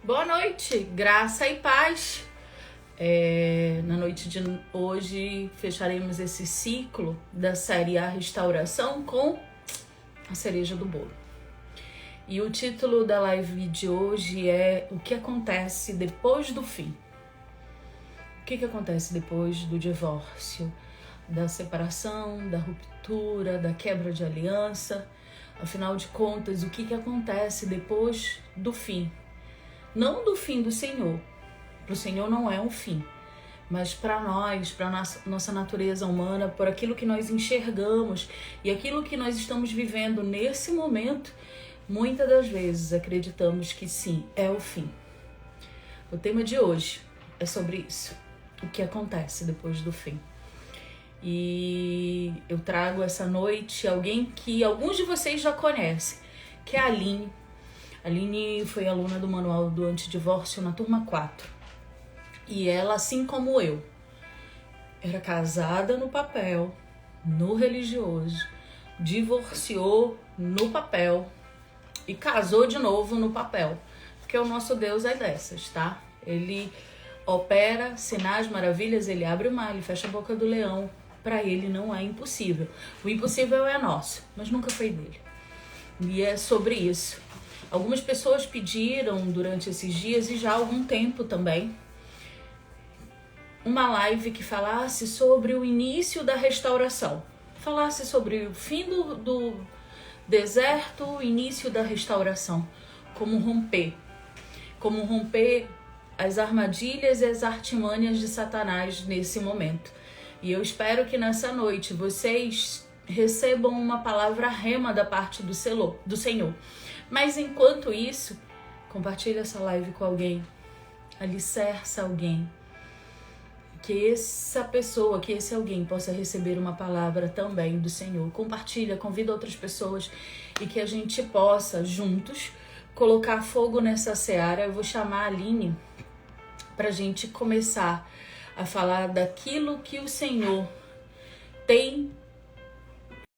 Boa noite, graça e paz. Na noite de hoje fecharemos esse ciclo da série A Restauração com a cereja do bolo. E o título da live de hoje é O que acontece depois do fim? O que acontece depois do divórcio, da separação, da ruptura, da quebra de aliança? Afinal de contas, o que acontece depois do fim? Não do fim do Senhor. Para o Senhor não é um fim, mas para nós, para nossa natureza humana, por aquilo que nós enxergamos e aquilo que nós estamos vivendo nesse momento, muitas das vezes acreditamos que sim, é o fim. O tema de hoje é sobre isso, o que acontece depois do fim. E eu trago essa noite alguém que alguns de vocês já conhecem, que é a Aline. A Aline foi aluna do Manual do Antidivórcio na turma 4. E ela, assim como eu, era casada no papel, no religioso, divorciou no papel e casou de novo no papel. Porque o nosso Deus é dessas, tá? Ele opera sinais, maravilhas, ele abre o mar, ele fecha a boca do leão. Para ele não é impossível. O impossível é nosso, mas nunca foi dele. E é sobre isso. Algumas pessoas pediram durante esses dias e já há algum tempo também uma live que falasse sobre o início da restauração. Falasse sobre o fim do deserto, o início da restauração. Como romper as armadilhas e as artimanhas de Satanás nesse momento. E eu espero que nessa noite vocês recebam uma palavra rema da parte do Senhor. Mas enquanto isso, compartilhe essa live com alguém, alicerça alguém, que essa pessoa, que esse alguém possa receber uma palavra também do Senhor. Compartilha, convida outras pessoas e que a gente possa juntos colocar fogo nessa seara. Eu vou chamar a Aline para a gente começar a falar daquilo que o Senhor tem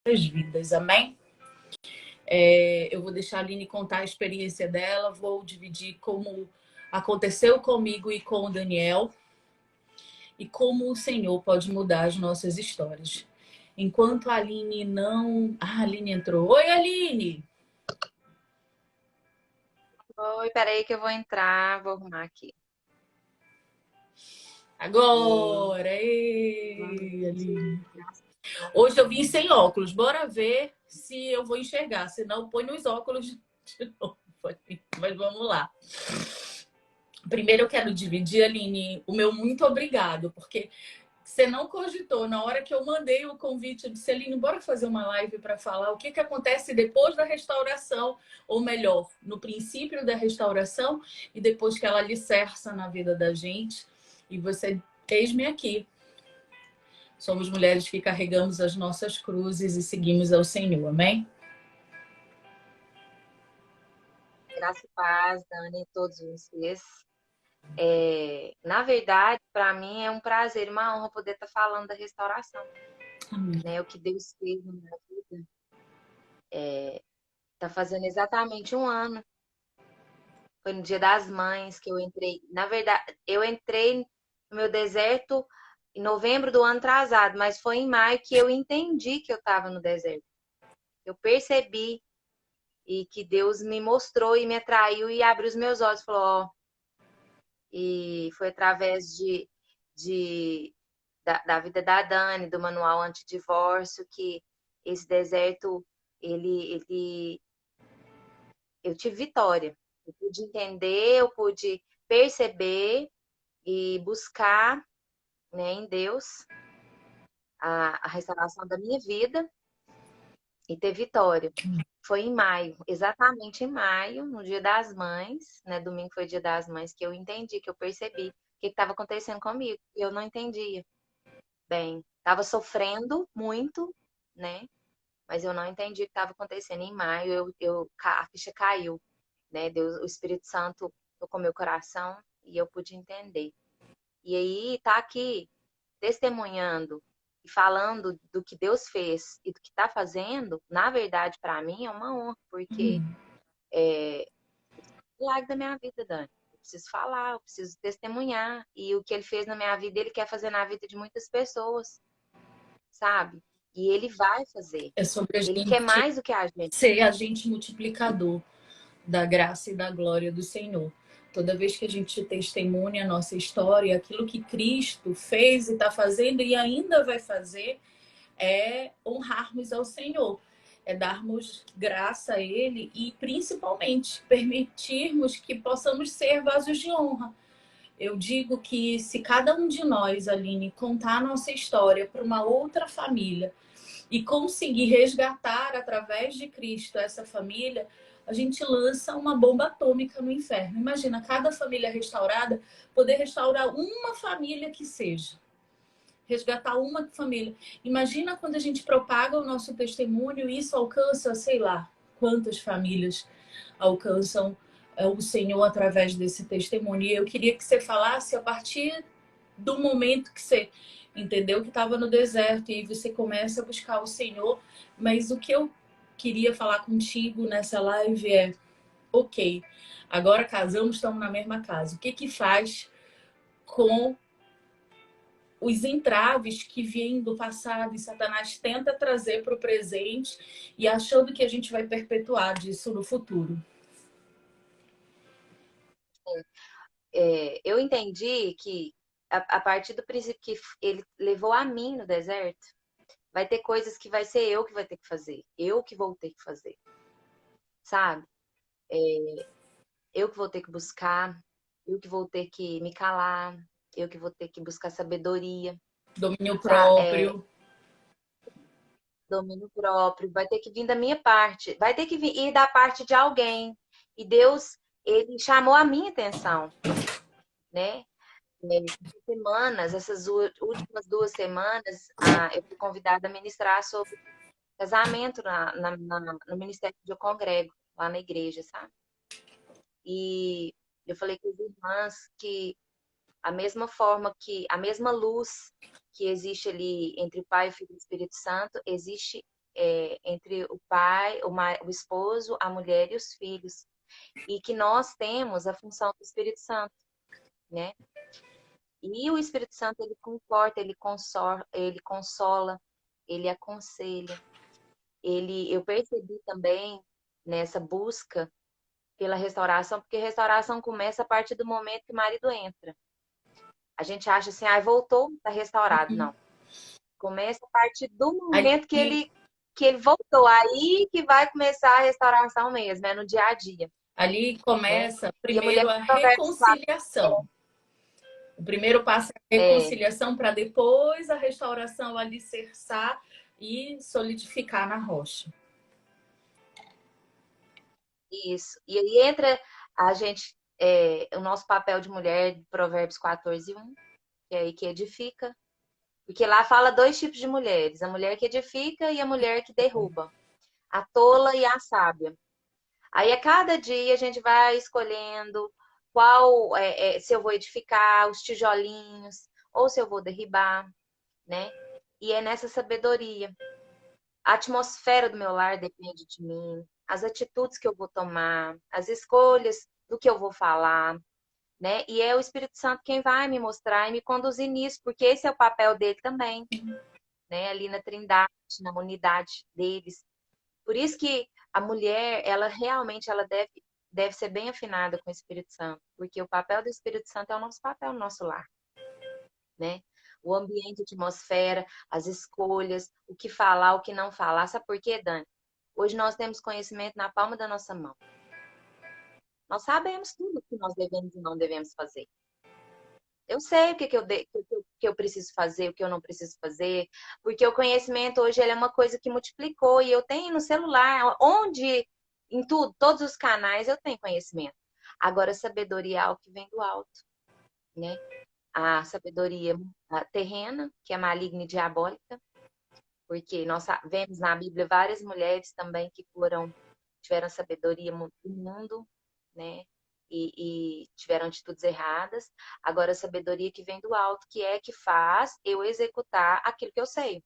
nas vidas, amém? Eu vou deixar a Aline contar a experiência dela, vou dividir como aconteceu comigo e com o Daniel e como o Senhor pode mudar as nossas histórias. Enquanto a Aline não... Ah, a Aline entrou. Oi, Aline! Oi, peraí que eu vou entrar, vou arrumar aqui. E Agora! boa Ei, noite. Aline! Hoje eu vim sem óculos. Bora ver se eu vou enxergar. Se não, põe nos óculos de novo. Mas vamos lá. Primeiro eu quero dividir, Aline, o meu muito obrigado, porque você não cogitou. Na hora que eu mandei o convite, eu disse, Aline, bora fazer uma live para falar o que acontece depois da restauração, ou melhor, no princípio da restauração e depois que ela alicerça na vida da gente. E você, eis-me aqui. Somos mulheres que carregamos as nossas cruzes e seguimos ao Senhor, amém? Graça e paz, Dani, a todos vocês. Na verdade, para mim é um prazer e uma honra poder estar falando da restauração, Amém. né? O que Deus fez na minha vida. Tá fazendo exatamente um ano. Foi no Dia das Mães que eu entrei. Na verdade, eu entrei no meu deserto em novembro do ano atrasado, mas foi em maio que eu entendi que eu estava no deserto. Eu percebi e que Deus me mostrou e me atraiu e abriu os meus olhos, falou, ó, e foi através da vida da Dani, do manual antidivórcio, que esse deserto, ele, eu tive vitória. Eu pude entender, eu pude perceber e buscar, né, em Deus a restauração da minha vida e ter vitória. Foi em maio, exatamente em maio, no Dia das Mães, né? Domingo foi Dia das Mães, que eu entendi, que eu percebi o que estava acontecendo comigo. E eu não entendia bem. Estava sofrendo muito, né? Mas eu não entendi o que estava acontecendo. Em maio, a ficha caiu, né? Deus, o Espírito Santo tocou meu coração e eu pude entender. E aí, tá aqui testemunhando e falando do que Deus fez e do que está fazendo, na verdade, para mim é uma honra, porque é o milagre da minha vida, Dani. preciso falar, eu preciso testemunhar. E o que ele fez na minha vida, ele quer fazer na vida de muitas pessoas, sabe? E ele vai fazer. É sobre a Ele quer gente mais do que a gente. ser agente multiplicador da graça e da glória do Senhor. Toda vez que a gente testemunha a nossa história, aquilo que Cristo fez e está fazendo e ainda vai fazer, é honrarmos ao Senhor, é darmos graça a Ele e, principalmente, permitirmos que possamos ser vasos de honra. Eu digo que se cada um de nós, Aline, contar a nossa história para uma outra família e conseguir resgatar através de Cristo essa família, a gente lança uma bomba atômica no inferno. Imagina, cada família restaurada, poder restaurar uma família que seja. Resgatar uma família. Imagina quando a gente propaga o nosso testemunho e isso alcança, sei lá, quantas famílias alcançam o Senhor através desse testemunho. E eu queria que você falasse a partir do momento que você entendeu que estava no deserto e você começa a buscar o Senhor. Mas o que eu queria falar contigo nessa live é, ok, agora casamos, estamos na mesma casa. O que que faz com os entraves que vêm do passado e Satanás tenta trazer para o presente e achando que a gente vai perpetuar disso no futuro? Eu entendi que a partir do princípio que ele levou a mim no deserto, vai ter coisas que vai ser eu que vai ter que fazer. Eu que vou ter que fazer, sabe? Eu que vou ter que buscar, eu que vou ter que me calar, eu que vou ter que buscar sabedoria, Domínio sabe? próprio. Domínio próprio, vai ter que vir da minha parte, vai ter que ir da parte de alguém. E Deus, ele chamou a minha atenção, né? Semanas, essas últimas 2 semanas, eu fui convidada a ministrar sobre casamento no ministério que eu congrego, lá na igreja, sabe? E eu falei com as irmãs que a mesma forma que, a mesma luz que existe ali entre o Pai, o Filho e o Espírito Santo, existe entre o pai, o esposo, a mulher e os filhos. E que nós temos a função do Espírito Santo, né? E o Espírito Santo, ele conforta, ele consola, ele aconselha. Eu percebi também nessa busca pela restauração, porque restauração começa a partir do momento que o marido entra. A gente acha assim, voltou, tá restaurado. Não. Começa a partir do Ali, momento que ele voltou. Aí que vai começar a restauração mesmo, no dia a dia, ali né? começa E a mulher primeiro a com Provérbios 4, reconciliação. O primeiro passo é a é, reconciliação para depois a restauração alicerçar e solidificar na rocha. isso. E aí entra a gente, o nosso papel de mulher, de Provérbios 14:1, que é aí que edifica. Porque lá fala 2 tipos de mulheres: a mulher que edifica e a mulher que derruba, a tola e a sábia. Aí a cada dia a gente vai escolhendo qual, se eu vou edificar os tijolinhos ou se eu vou derribar, né? E é nessa sabedoria. A atmosfera do meu lar depende de mim, as atitudes que eu vou tomar, as escolhas do que eu vou falar, né? E é o Espírito Santo quem vai me mostrar e me conduzir nisso, porque esse é o papel dele também, né? Ali na Trindade, na unidade deles. Por isso que a mulher, ela realmente ela deve ser bem afinada com o Espírito Santo, porque o papel do Espírito Santo é o nosso papel no nosso lar, né? O ambiente, a atmosfera, as escolhas, o que falar, o que não falar. Sabe por quê, Dani? Hoje nós temos conhecimento na palma da nossa mão. Nós sabemos tudo o que nós devemos e não devemos fazer. Eu sei o que eu preciso fazer, o que eu não preciso fazer, porque o conhecimento hoje ele é uma coisa que multiplicou e eu tenho no celular, onde, em tudo, todos os canais eu tenho conhecimento. Agora, sabedoria é algo que vem do alto, né? A sabedoria terrena, que é maligna e diabólica, porque nós vemos na Bíblia várias mulheres também que tiveram sabedoria do mundo, né? E tiveram atitudes erradas. Agora, a sabedoria que vem do alto, que é que faz eu executar aquilo que eu sei.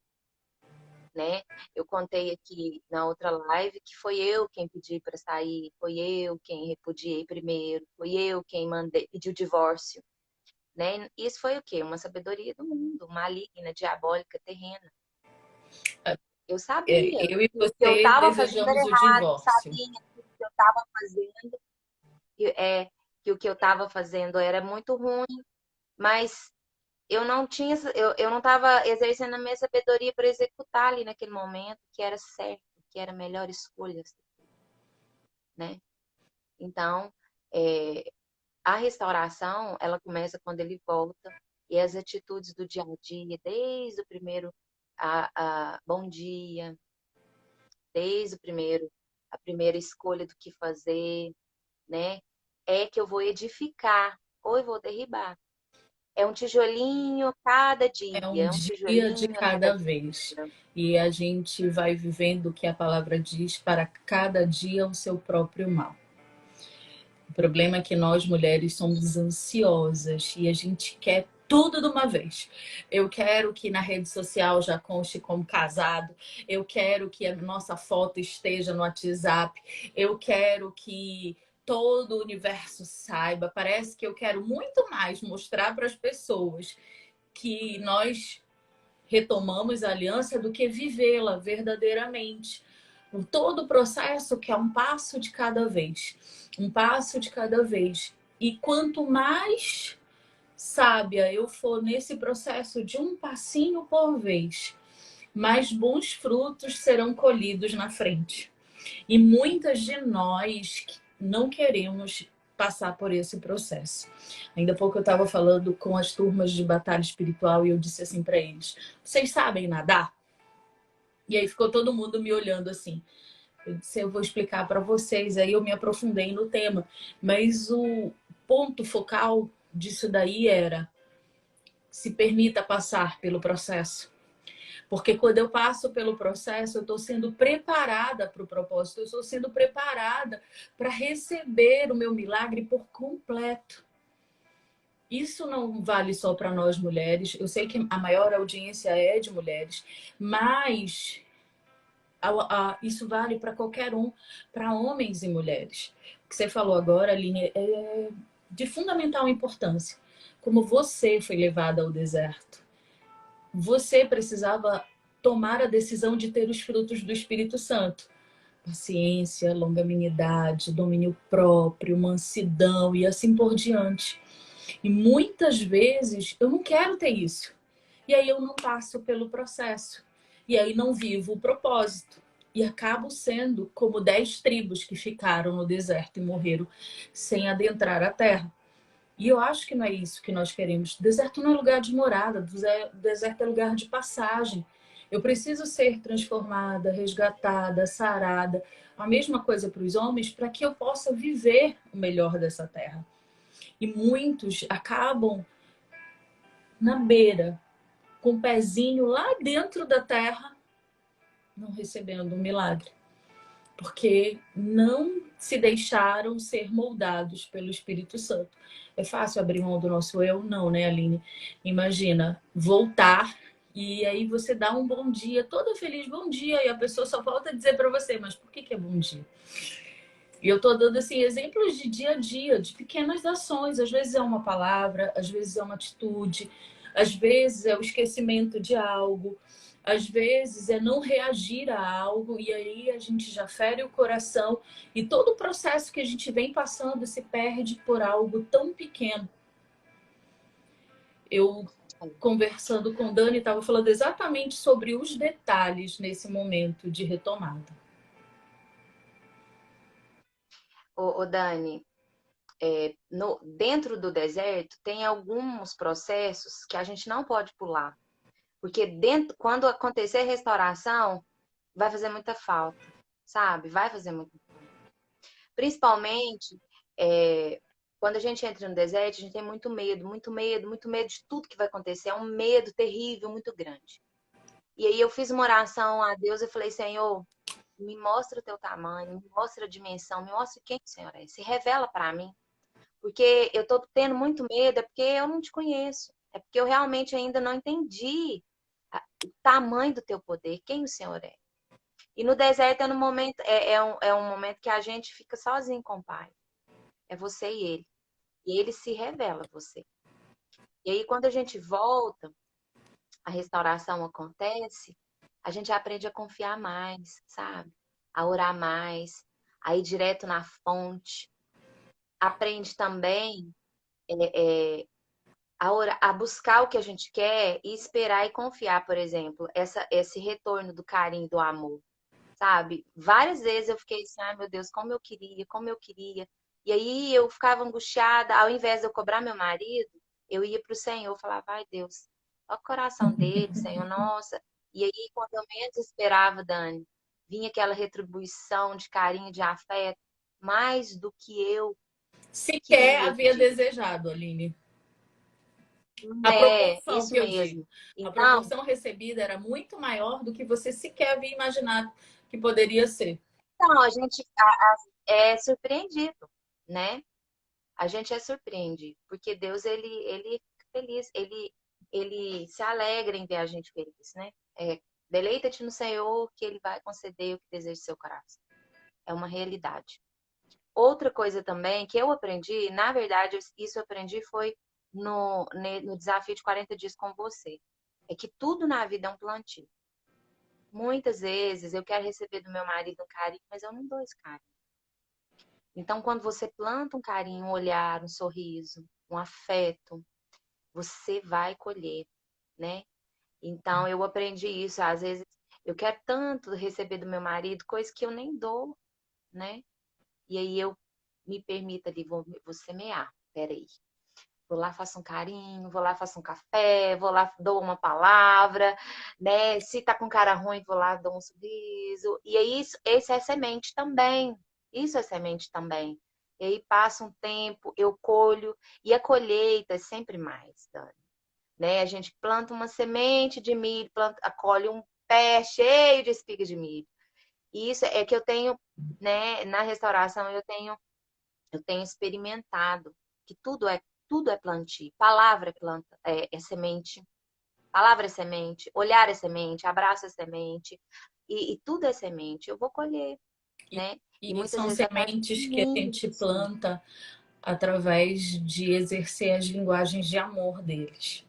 né? Eu contei aqui na outra live que foi eu quem pedi para sair, foi eu quem repudiei primeiro, foi eu quem mandei pedir o divórcio, né? Isso foi o quê? Uma sabedoria do mundo, maligna, diabólica, terrena. Eu sabia Eu e que o que eu você estava fazendo era desejamos o errado, eu divórcio. sabia que o que eu estava fazendo que o que eu estava fazendo era muito ruim, mas eu não tinha, eu não estava exercendo a minha sabedoria para executar ali naquele momento, que era certo, que era a melhor escolha, né? Então, é, a restauração, ela começa quando ele volta, e as atitudes do dia a dia, desde o primeiro bom dia, desde o primeiro, a primeira escolha do que fazer, né? É que eu vou edificar ou eu vou derribar. É um tijolinho cada dia, É um é um dia de tijolinho a cada cada vez. dia. E a gente vai vivendo o que a palavra diz, para cada dia o seu próprio mal. O problema é que nós mulheres somos ansiosas e a gente quer tudo de uma vez. Eu quero que na rede social já conste como casado, eu quero que a nossa foto esteja no WhatsApp, eu quero que todo o universo saiba. Parece que eu quero muito mais mostrar para as pessoas que nós retomamos a aliança do que vivê-la verdadeiramente. Todo o processo que é um passo de cada vez, um passo de cada vez. E quanto mais sábia eu for nesse processo de um passinho por vez, mais bons frutos serão colhidos na frente. E muitas de nós não queremos passar por esse processo. Ainda há pouco eu estava falando com as turmas de batalha espiritual e eu disse assim para eles: vocês sabem nadar? E aí ficou todo mundo me olhando assim. Eu disse: eu vou explicar para vocês. Aí eu me aprofundei no tema. Mas o ponto focal disso daí era: se permita passar pelo processo. Porque quando eu passo pelo processo, eu estou sendo preparada para o propósito, eu estou sendo preparada para receber o meu milagre por completo. Isso não vale só para nós mulheres. Eu sei que a maior audiência é de mulheres, mas isso vale para qualquer um, para homens e mulheres. O que você falou agora, Aline, é de fundamental importância. Como você foi levada ao deserto. Você precisava tomar a decisão de ter os frutos do Espírito Santo. Paciência, longanimidade, domínio próprio, mansidão e assim por diante. E muitas vezes eu não quero ter isso. E aí eu não passo pelo processo. E aí não vivo o propósito. E acabo sendo como 10 tribos que ficaram no deserto e morreram sem adentrar a terra. E eu acho que não é isso que nós queremos. Deserto não é lugar de morada, deserto é lugar de passagem. Eu preciso ser transformada, resgatada, sarada. A mesma coisa para os homens, para que eu possa viver o melhor dessa terra. E muitos acabam na beira, com o pezinho lá dentro da terra, não recebendo um milagre. Porque não se deixaram ser moldados pelo Espírito Santo. É fácil abrir mão do nosso eu? Não, né, Aline? Imagina voltar e aí você dá um bom dia, toda feliz, bom dia, e a pessoa só volta a dizer para você, mas por que é bom dia? E eu tô dando assim exemplos de dia a dia, de pequenas ações. Às vezes é uma palavra, às vezes é uma atitude, às vezes é o esquecimento de algo, às vezes é não reagir a algo e aí a gente já fere o coração e todo o processo que a gente vem passando se perde por algo tão pequeno. Eu conversando com Dani estava falando exatamente sobre os detalhes nesse momento de retomada. Ô Dani, dentro do deserto tem alguns processos que a gente não pode pular. Porque quando acontecer a restauração, vai fazer muita falta, sabe? Vai fazer muita falta. Principalmente quando a gente entra no deserto, a gente tem muito medo, muito medo, muito medo de tudo que vai acontecer. É um medo terrível, muito grande. E aí eu fiz uma oração a Deus e falei: Senhor, me mostra o teu tamanho, me mostra a dimensão, me mostra quem o Senhor é. Se revela para mim. Porque eu tô tendo muito medo, é porque eu não te conheço. É porque eu realmente ainda não entendi o tamanho do teu poder, quem o Senhor é. E no deserto é, no momento, é um momento que a gente fica sozinho com o Pai. É você e Ele. E Ele se revela a você. E aí, quando a gente volta, a restauração acontece, a gente aprende a confiar mais, sabe? A orar mais, a ir direto na fonte. Aprende também a buscar o que a gente quer e esperar e confiar, por exemplo, esse retorno do carinho, do amor, sabe? Várias vezes eu fiquei assim, ai meu Deus, como eu queria. E aí eu ficava angustiada, ao invés de eu cobrar meu marido, eu ia para o Senhor, falava, ai Deus, olha o coração dele, Senhor, nossa. E aí, quando eu menos esperava, Dani, vinha aquela retribuição de carinho, de afeto, mais do que eu Sequer queria havia pedir. desejado, Aline. A É, proporção isso que eu digo. mesmo. A Então, proporção recebida era muito maior do que você sequer havia imaginado que poderia ser. então a gente é surpreendido, né? A gente é surpreendido, porque Deus, ele fica feliz, ele se alegra em ver a gente feliz, né? Deleita-te no Senhor, que Ele vai conceder o que deseja o seu coração. É uma realidade. Outra coisa também que eu aprendi, na verdade, isso eu aprendi foi no desafio de 40 dias com você. É que tudo na vida é um plantio. Muitas vezes eu quero receber do meu marido um carinho, mas eu não dou esse carinho. Então, quando você planta um carinho, um olhar, um sorriso, um afeto, você vai colher, né? Então, eu aprendi isso. Às vezes, eu quero tanto receber do meu marido, coisa que eu nem dou, né? E aí eu me permito ali, vou semear. Peraí. Vou lá, faço um carinho, vou lá, faço um café, vou lá, dou uma palavra, né? Se tá com cara ruim, vou lá, dou um sorriso. E aí, esse é semente também. Isso é semente também. E aí passa um tempo, eu colho, e a colheita é sempre mais, Dani. Né? A gente planta uma semente de milho, colhe um pé cheio de espiga de milho. E isso é que eu tenho, né? Na restauração eu tenho experimentado que tudo é plantio. Palavra é planta, é semente. Palavra é semente, olhar é semente, abraço é semente, e tudo é semente. Eu vou colher, E, né? E e muitas são vezes até sementes que a mimos, gente assim, planta através de exercer as linguagens de amor deles.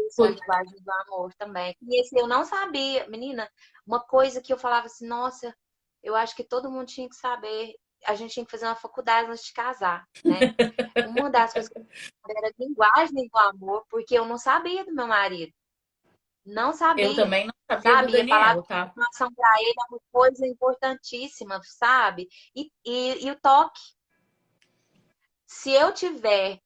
isso, a linguagem do amor também. E esse eu não sabia, menina, uma coisa que eu falava assim, nossa, eu acho que todo mundo tinha que saber, a gente tinha que fazer uma faculdade antes de casar, né? Uma das coisas que eu sabia era a linguagem do amor, porque eu não sabia do meu marido. Não Eu sabia, também não sabia do sabe? E a palavra Daniel, de tá? afirmação para ele é uma coisa importantíssima, sabe? E o toque. Se eu tiver,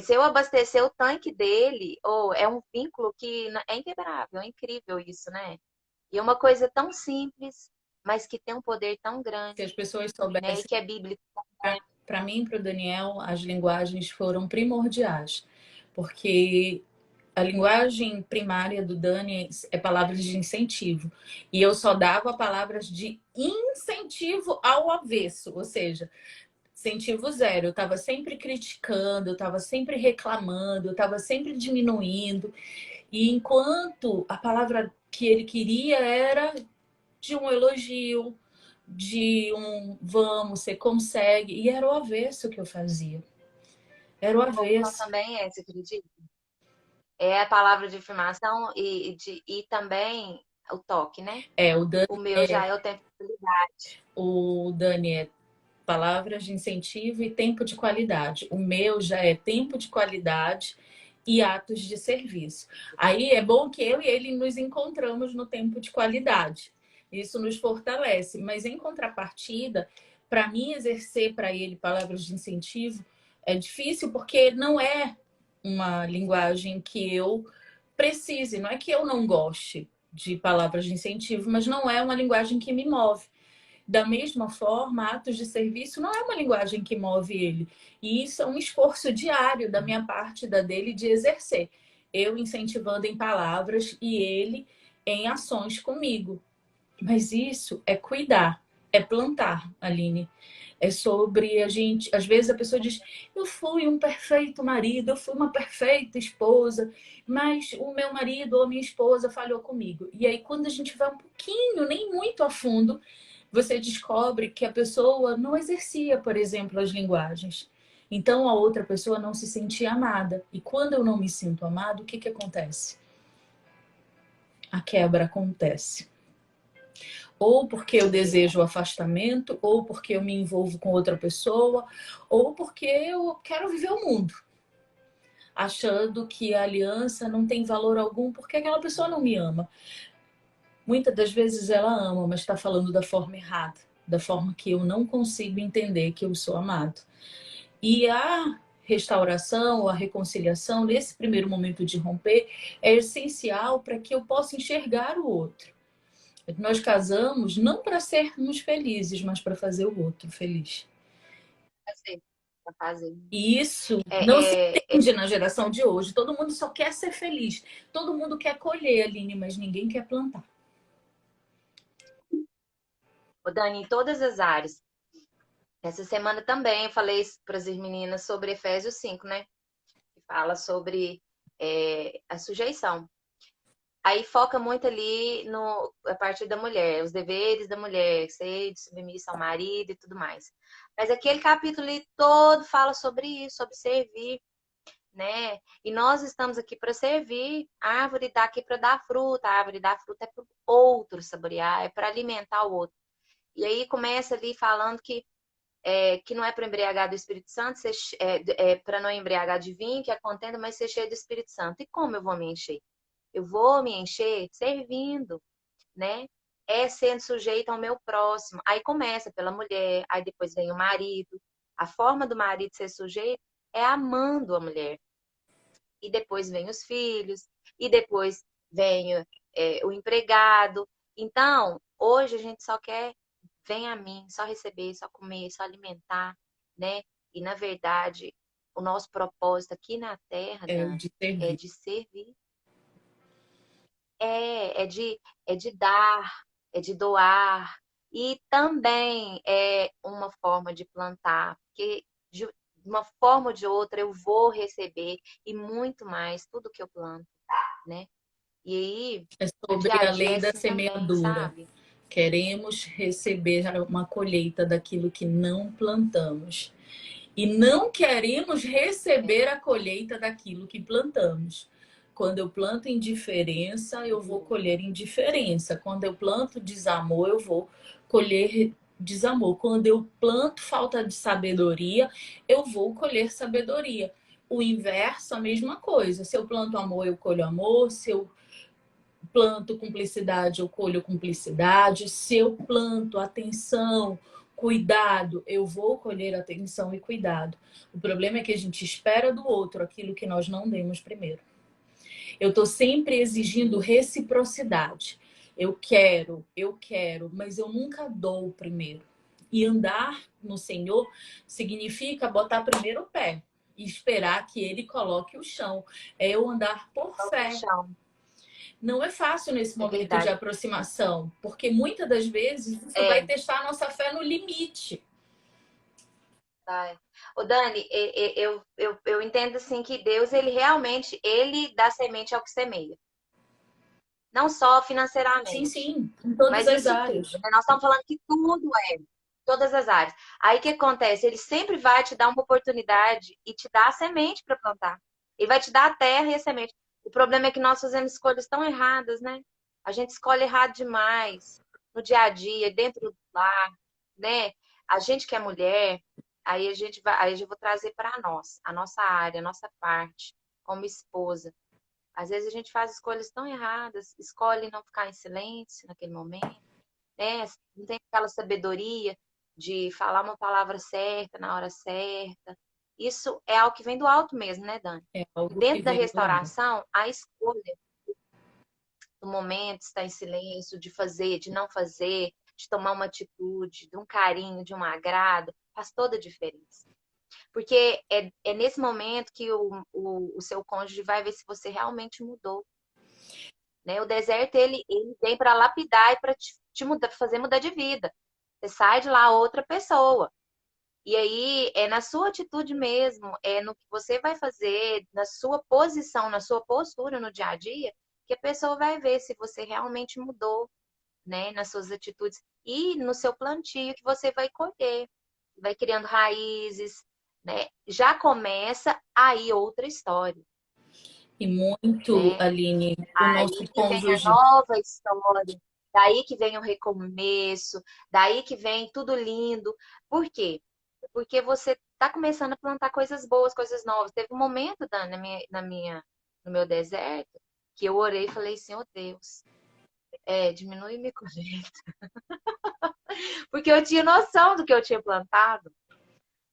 se eu abastecer o tanque dele, ou é um vínculo que é inquebrável, é incrível isso, né? E é uma coisa tão simples, mas que tem um poder tão Se as grande, pessoas né? E soubessem, que é bíblico. para mim e para o Daniel, as linguagens foram primordiais, porque a linguagem primária do Dani é palavras de incentivo. E eu só dava palavras de incentivo ao avesso, ou seja, incentivo zero. Eu estava sempre criticando, eu estava sempre reclamando, eu estava sempre diminuindo. E enquanto a palavra que ele queria era de um elogio, de um vamos, você consegue. E era o avesso que eu fazia. Era o Então avesso. também você acredita? É a palavra de afirmação e também o toque, né? É, O meu já é o tempo de qualidade. O Dani é palavras de incentivo e tempo de qualidade. O meu já é tempo de qualidade e atos de serviço. Aí é bom que eu e ele nos encontramos no tempo de qualidade. Isso nos fortalece. Mas em contrapartida, para mim exercer para ele palavras de incentivo é difícil porque não é uma linguagem que eu precise. Não é que eu não goste de palavras de incentivo, mas não é uma linguagem que me move. Da mesma forma, atos de serviço não é uma linguagem que move ele. E isso é um esforço diário da minha parte, da dele, de exercer. Eu incentivando em palavras e ele em ações comigo. Mas isso é cuidar. É plantar, Aline. É sobre a gente. Às vezes a pessoa diz: eu fui um perfeito marido, eu fui uma perfeita esposa, mas o meu marido ou a minha esposa falhou comigo. E aí, quando a gente vai um pouquinho, nem muito a fundo, você descobre que a pessoa não exercia, por exemplo, as linguagens. Então a outra pessoa não se sentia amada. E quando eu não me sinto amado, o que, que acontece? A quebra acontece. Ou porque eu desejo o afastamento, ou porque eu me envolvo com outra pessoa, ou porque eu quero viver o mundo, achando que a aliança não tem valor algum porque aquela pessoa não me ama. Muitas das vezes ela ama, mas está falando da forma errada, da forma que eu não consigo entender que eu sou amado. E a restauração ou a reconciliação, nesse primeiro momento de romper, é essencial para que eu possa enxergar o outro. Nós casamos não para sermos felizes, mas para fazer o outro feliz. Fazer, pra fazer. E isso não se É, é, é, entende na geração de hoje. Todo mundo só quer ser feliz. Todo mundo quer colher, Aline, mas ninguém quer plantar. Ô, Dani, em todas as áreas. Essa semana também eu falei para as meninas sobre Efésios 5, né? Que fala sobre a sujeição. Aí foca muito ali no, a parte da mulher, os deveres da mulher, ser submissa ao marido e tudo mais. Mas aquele capítulo ali todo fala sobre isso, sobre servir, né? E nós estamos aqui para servir. A árvore está aqui para dar fruta, a árvore dá fruta é para o outro saborear, é para alimentar o outro. E aí começa ali falando que não é para embriagar do Espírito Santo, para não embriagar de vinho, que é contenda, mas ser cheio do Espírito Santo. E como eu vou me encher? Eu vou me encher servindo, né? É sendo sujeito ao meu próximo. Aí começa pela mulher, aí depois vem o marido. A forma do marido ser sujeito é amando a mulher. E depois vem os filhos, e depois vem o empregado. Então, hoje a gente só quer, vem a mim, só receber, só comer, só alimentar, né? E na verdade, o nosso propósito aqui na Terra, É o Dani, de é servir. de servir, é de dar, é de doar. E também é uma forma de plantar, porque de uma forma ou de outra eu vou receber e muito mais tudo que eu planto, né? E aí, É no dia a sobre a dia é lei da assim também, semeadura. sabe? Queremos receber uma colheita daquilo que não plantamos. E não queremos receber a colheita daquilo que plantamos. Quando eu planto indiferença, eu vou colher indiferença. Quando eu planto desamor, eu vou colher desamor. Quando eu planto falta de sabedoria, eu vou colher sabedoria. O inverso, a mesma coisa. Se eu planto amor, eu colho amor. Se eu planto cumplicidade, eu colho cumplicidade. Se eu planto atenção, cuidado, eu vou colher atenção e cuidado. O problema é que a gente espera do outro aquilo que nós não demos primeiro. Eu estou sempre exigindo reciprocidade. Eu quero, mas eu nunca dou primeiro. E andar no Senhor significa botar primeiro o pé e esperar que Ele coloque o chão. É eu andar por fé. Chão, Não é fácil nesse é momento de verdade. aproximação, porque muitas das vezes isso vai É, testar a nossa fé no limite. vai. Ô, Dani, eu entendo assim que Deus, ele realmente, ele dá semente ao que semeia. Não só Sim, financeiramente, sim, em todas mas as isso tudo, áreas. né? Nós estamos falando que tudo todas as áreas. Aí o que acontece? Ele sempre vai te dar uma oportunidade e te dar a semente para plantar. Ele vai te dar a terra e a semente. O problema é que nós fazemos escolhas tão erradas, né? A gente escolhe errado demais no dia a dia, dentro do lar, né? A gente que é mulher, aí a gente vai, aí eu vou trazer para nós, a nossa área, a nossa parte, como esposa. Às vezes a gente faz escolhas tão erradas, escolhe não ficar em silêncio naquele momento, né? Não tem aquela sabedoria de falar uma palavra certa na hora certa. Isso é algo que vem do alto mesmo, né, Dani? É E algo que dentro da vem do alto. restauração, a escolha do momento, estar em silêncio, de fazer, de não fazer, de tomar uma atitude, de um carinho, de um agrado, faz toda a diferença. Porque é nesse momento que o seu cônjuge vai ver se você realmente mudou. Né? O deserto, ele vem para lapidar e para te mudar, fazer mudar de vida. Você sai de lá outra pessoa. E aí é na sua atitude mesmo, é no que você vai fazer, na sua posição, na sua postura no dia a dia, que a pessoa vai ver se você realmente mudou, né, nas suas atitudes e no seu plantio que você vai colher, vai criando raízes, né? Já começa aí outra história, E muito, né? Aline, o nosso Aí que vem a cônjuge. nova história, daí que vem o recomeço, daí que vem tudo lindo. Por quê? Porque você está começando a plantar coisas boas, coisas novas. Teve um momento, Dan, no meu deserto, que eu orei e falei, Senhor Deus, diminui minha colheita. Porque eu tinha noção do que eu tinha plantado,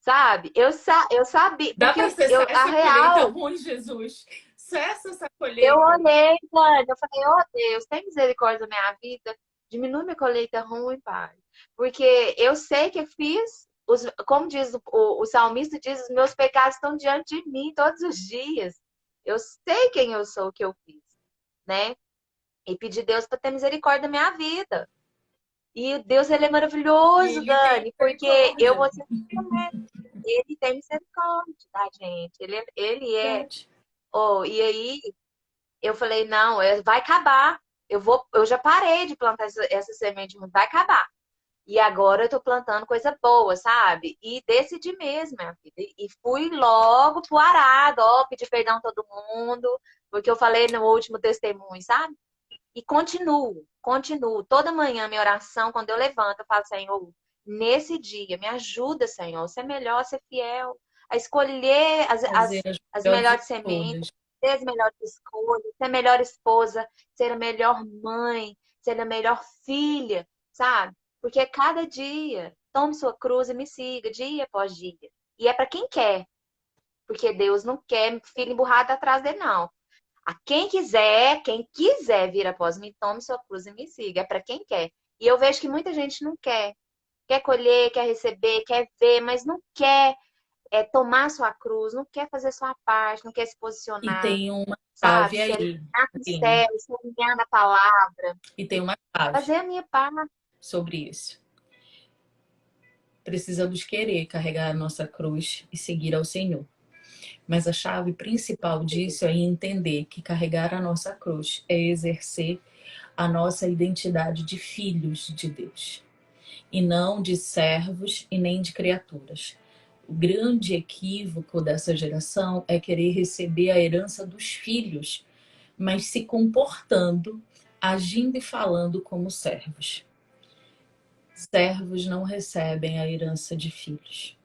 sabe? Eu sabia, Dá porque para cessar a essa colheita real, ruim, Jesus? Cessa essa eu colheita. olhei, Dani, eu falei, ó Deus, tem misericórdia da minha vida, diminui minha colheita ruim, Pai. Porque eu sei que eu fiz, como diz o salmista, diz, os meus pecados estão diante de mim todos os dias. Eu sei quem eu sou, o que eu fiz, né? E pedi a Deus para ter misericórdia da minha vida. E Deus, ele é E maravilhoso, ele tem Dani, porque eu misericórdia. vou ser ele tem misericórdia da gente. Ele é. Verdade. Oh, e aí eu falei, não, vai acabar. Eu já parei de plantar essa semente, vai acabar. E agora eu tô plantando coisa boa, sabe? E decidi mesmo, minha filha. E fui logo pro arado, ó, pedir perdão a todo mundo, porque eu falei no último testemunho, sabe? E continuo, continuo. Toda manhã, minha oração, quando eu levanto, eu falo, Senhor, nesse dia, me ajuda, Senhor, ser melhor, ser fiel, a escolher Fazer as as melhores melhores sementes, escolhas. ter as melhores escolhas, ser a melhor esposa, ser a melhor mãe, ser a melhor filha, sabe? Porque cada dia, tome sua cruz e me siga, dia após dia. E é para quem quer, porque Deus não quer filho emburrado atrás dele, não. A quem quiser vir após mim, tome sua cruz e me siga. É para quem quer. E eu vejo que muita gente não quer. Quer colher, quer receber, quer ver, mas não quer tomar sua cruz, não quer fazer sua parte, não quer se E posicionar, tem uma sabe? chave Se aí, alinhar com o Aline. céu, se alinhar na palavra, E tem uma chave fazer a minha parte. sobre isso. Precisamos querer carregar a nossa cruz e seguir ao Senhor. Mas a chave principal disso é entender que carregar a nossa cruz é exercer a nossa identidade de filhos de Deus, e não de servos e nem de criaturas. O grande equívoco dessa geração é querer receber a herança dos filhos, mas se comportando, agindo e falando como servos. Servos não recebem a herança de filhos.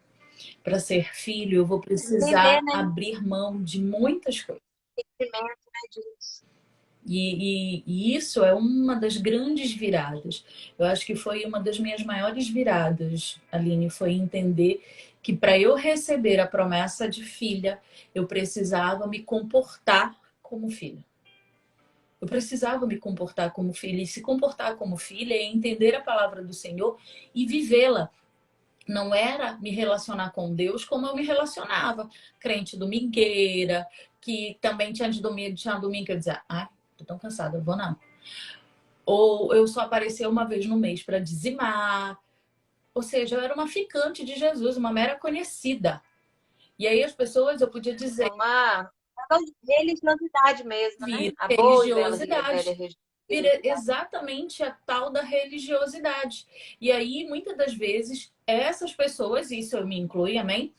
Para ser filho, eu vou Entender, precisar né? abrir mão de muitas coisas. Entendimento, né, disso. E isso é uma das grandes viradas. Eu acho que foi uma das minhas maiores viradas, Aline, foi entender que para eu receber a promessa de filha, eu precisava me comportar como filha. Eu precisava me comportar como filha. E se comportar como filha é entender a palavra do Senhor e vivê-la. Não era me relacionar com Deus como eu me relacionava. Crente domingueira, que também tinha domingo que eu dizia, ai, tô tão cansada, vou não. Ou eu só aparecia uma vez no mês para dizimar. Ou seja, eu era uma ficante de Jesus, uma mera conhecida. E aí as pessoas, eu podia dizer, Uma religiosidade mesmo, né? vira A boa e velha religiosidade. Vira religiosidade. exatamente a tal da religiosidade. E aí, muitas das vezes, essas pessoas, isso eu me incluo, amém?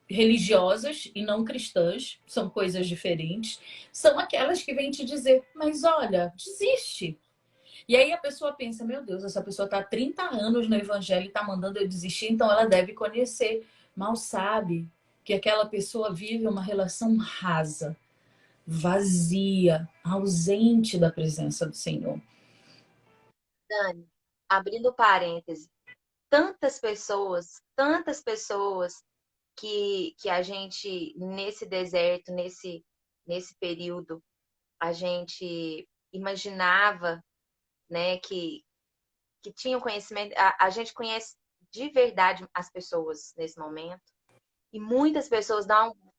Religiosas e não cristãs, são coisas diferentes, são aquelas que vêm te dizer, mas olha, desiste. E aí a pessoa pensa, meu Deus, essa pessoa está há 30 anos no evangelho e está mandando eu desistir, então ela deve conhecer. Mal sabe que aquela pessoa vive uma relação rasa, vazia, ausente da presença do Senhor. Dani, abrindo parênteses, tantas pessoas que a gente, nesse deserto, nesse período, a gente imaginava, né, que tinham conhecimento. A gente conhece de verdade as pessoas nesse momento. E muitas pessoas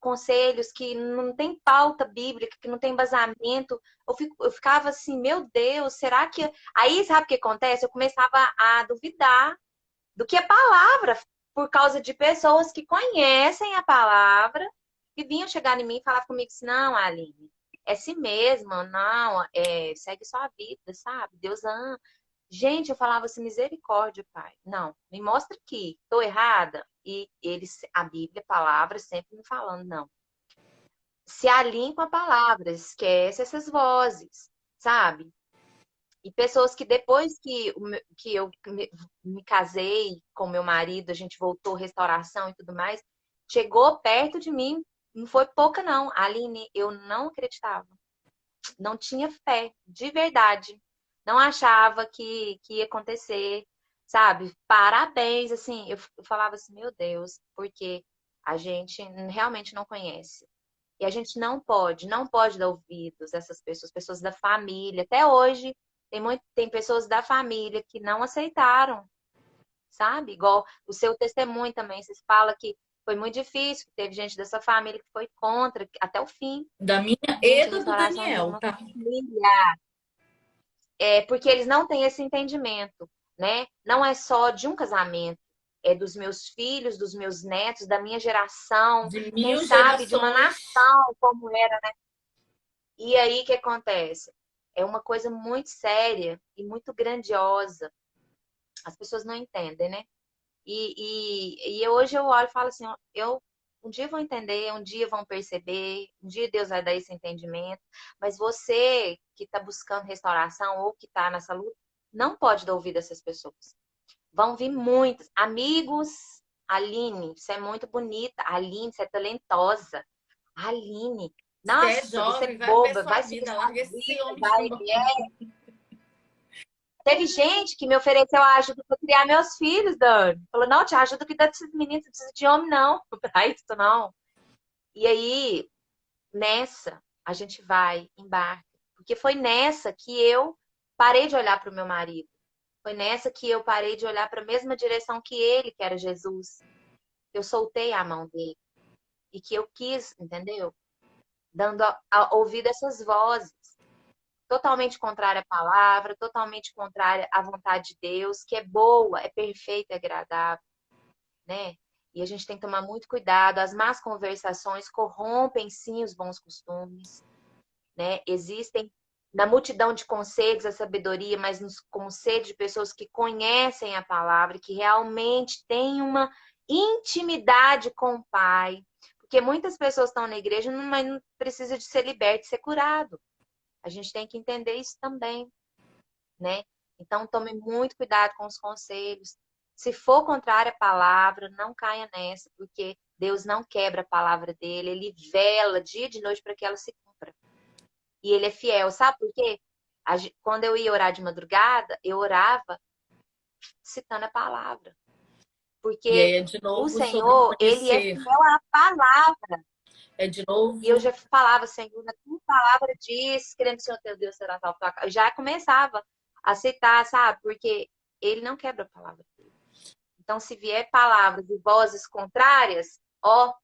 conselhos que não tem pauta bíblica, que não tem embasamento. Eu ficava assim, meu Deus, será que... Aí, sabe o que acontece? Eu começava a duvidar do que é palavra, por causa de pessoas que conhecem a palavra, que vinham chegar em mim e falar comigo assim, não, Aline, é si mesma, não, segue sua vida, sabe? Deus ama. Gente, eu falava assim, misericórdia, pai. Não, me mostra que estou errada. E eles, a Bíblia, a palavra, sempre me falando, não. Se alinhe com a palavra, esquece essas vozes, sabe? E pessoas que depois que eu me casei com meu marido, a gente voltou restauração e tudo mais, chegou perto de mim, não foi pouca não. Aline, eu não acreditava. Não tinha fé, de verdade. Não achava que ia acontecer, sabe? Parabéns, assim. Eu falava assim, meu Deus, porque a gente realmente não conhece. E a gente não pode dar ouvidos a essas pessoas, pessoas da família. Até hoje, tem pessoas da família que não aceitaram, sabe? Igual o seu testemunho também. Vocês falam que foi muito difícil, que teve gente dessa família que foi contra, até o fim. Da minha e Gente, a da do restauração de Daniel, uma tá? família. Porque eles não têm esse entendimento, né? Não é só de um casamento, é dos meus filhos, dos meus netos, da minha geração, De quem mil sabe de uma gerações. nação como era. E aí o que acontece? É uma coisa muito séria e muito grandiosa. As pessoas não entendem, né? E hoje eu olho e falo assim, um dia vão entender, um dia vão perceber, um dia Deus vai dar esse entendimento, mas você que está buscando restauração ou que está nessa luta, não pode dar ouvido a essas pessoas. Vão vir muitos amigos. Aline, você é muito bonita. Aline, você é talentosa. Aline, Você é nossa, você é jovem, vai ver boba, sua vai seguir vida, sua larga esse vida, homem de vai. mão. Teve gente que me ofereceu a ajuda para criar meus filhos, Dani. Falou, não, te ajuda que desses meninos, não precisa de homem, não. Pra isso, não. E aí, nessa, a gente vai, embarca. Porque foi nessa que eu parei de olhar para o meu marido. Foi nessa que eu parei de olhar para a mesma direção que ele, que era Jesus. Eu soltei a mão dele. E que eu quis, entendeu? Dando ouvido a essas vozes. Totalmente contrária à palavra, totalmente contrária à vontade de Deus, que é boa, é perfeita, é agradável, né? E a gente tem que tomar muito cuidado. As más conversações corrompem sim os bons costumes, né? Existem na multidão de conselhos a sabedoria, mas nos conselhos de pessoas que conhecem a palavra, que realmente têm uma intimidade com o Pai. Porque muitas pessoas estão na igreja, mas não precisa de ser liberto, de ser curado. A gente tem que entender isso também, né? Então, tome muito cuidado com os conselhos. Se for contrário à palavra, não caia nessa, porque Deus não quebra a palavra dele, ele vela dia e de noite para que ela se cumpra. E ele é fiel, sabe por quê? Quando eu ia orar de madrugada, eu orava citando a palavra. E aí Porque é de o novo sobre Senhor, ele é conhecer. fiel à palavra. É de E eu novo. já falava, Senhor, na tua palavra diz, crendo que o Senhor teu Deus será tal, tal. Eu já começava a citar, sabe? Porque ele não quebra a palavra. Então, se vier palavras e vozes contrárias, ó,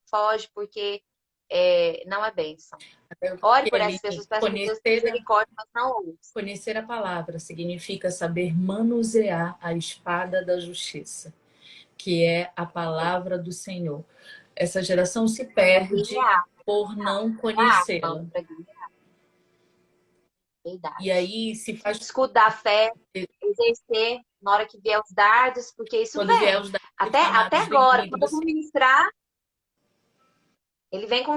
foge, porque não é bênção. Ore Porque por ali, essas pessoas, peça que Deus tenha conhecer a, misericórdia, mas não ouça. conhecer a palavra significa saber manusear a espada da justiça, que é a palavra do Senhor. Essa geração se Para perde guerrear, por não para conhecê-la. guerrear. E Verdade. aí se faz. Escudo da fé, exercer na hora que vier os dardos, porque isso Quando vier vem. os dados Até inflamados do agora, inimigo, quando eu vou você ministrar, ele vem com.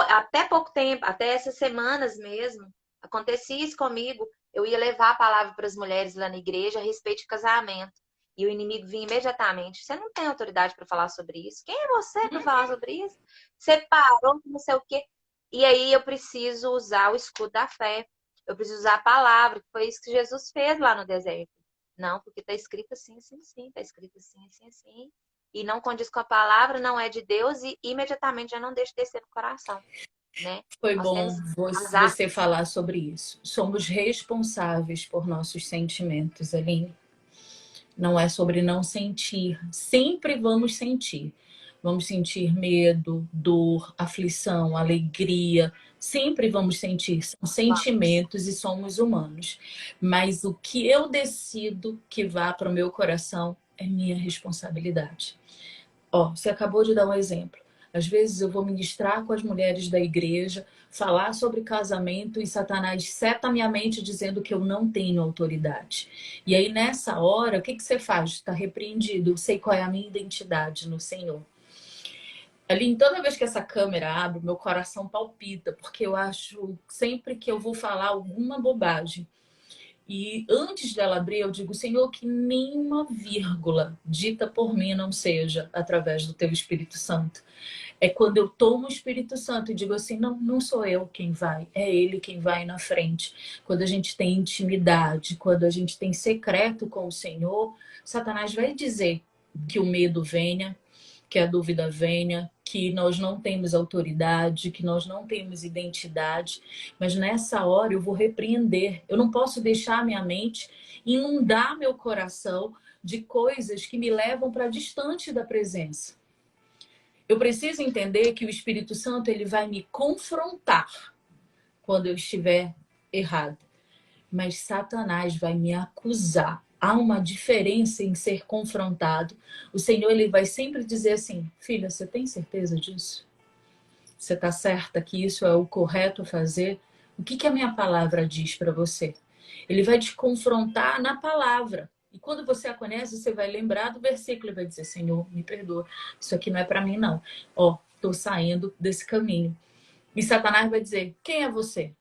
Até pouco tempo, até essas semanas mesmo, acontecia isso comigo. Eu ia levar a palavra para as mulheres lá na igreja a respeito de casamento. E o inimigo vinha imediatamente. Você não tem autoridade para falar sobre isso. Quem é você para falar sobre isso? Você parou, não sei o quê. E aí eu preciso usar o escudo da fé. Eu preciso usar a palavra, que foi isso que Jesus fez lá no deserto. Não, porque está escrito assim, assim, assim. Está escrito assim, assim, assim. E não condiz com a palavra, não é de Deus e imediatamente já não deixa descer no coração, né? foi Nós bom temos as você falar sobre isso. Somos responsáveis por nossos sentimentos, Aline. Não é sobre não sentir. Sempre vamos sentir. vamos sentir medo, dor, aflição, alegria. Sempre vamos sentir. São sentimentos e somos humanos. Mas o que eu decido que vá para o meu coração é minha responsabilidade. Ó, você acabou de dar um exemplo. Às vezes eu vou ministrar com as mulheres da igreja, falar sobre casamento e Satanás seta minha mente dizendo que eu não tenho autoridade. E aí nessa hora, o que você faz? Está repreendido. Eu sei qual é a minha identidade no Senhor. Ali, toda vez que essa câmera abre, meu coração palpita, porque eu acho sempre que eu vou falar alguma bobagem. E antes dela abrir, eu digo, Senhor, que nenhuma vírgula dita por mim não seja através do teu Espírito Santo. É quando eu tomo o Espírito Santo e digo assim, não, não sou eu quem vai, é Ele quem vai na frente. Quando a gente tem intimidade, quando a gente tem secreto com o Senhor, Satanás vai dizer que o medo venha, que a dúvida venha, que nós não temos autoridade, que nós não temos identidade, mas nessa hora eu vou repreender. Eu não posso deixar minha mente inundar meu coração de coisas que me levam para distante da presença. Eu preciso entender que o Espírito Santo ele vai me confrontar quando eu estiver errado, mas Satanás vai me acusar. Há uma diferença em ser confrontado. O Senhor ele vai sempre dizer assim: filha, você tem certeza disso? Você está certa que isso é o correto a fazer? O que a minha palavra diz para você? Ele vai te confrontar na palavra. E quando você a conhece, você vai lembrar do versículo e vai dizer: Senhor, me perdoa. Isso aqui não é para mim, não. Ó, estou saindo desse caminho. E Satanás vai dizer: quem é você?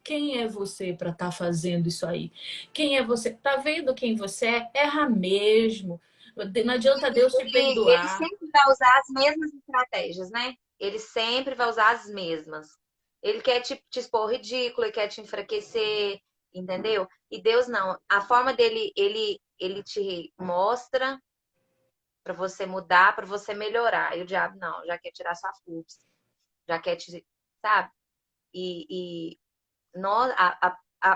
Quem é você para estar fazendo isso aí? Quem é você? Tá vendo quem você é? Erra mesmo. Não adianta Deus te Ele perdoar. sempre vai usar as mesmas estratégias, né? Ele sempre vai usar as mesmas. Ele quer te expor ridículo, ele quer te enfraquecer, entendeu? E Deus não. A forma dele, ele te mostra para você mudar, para você melhorar. E o diabo não, já quer tirar sua força, já quer te, sabe? E nós,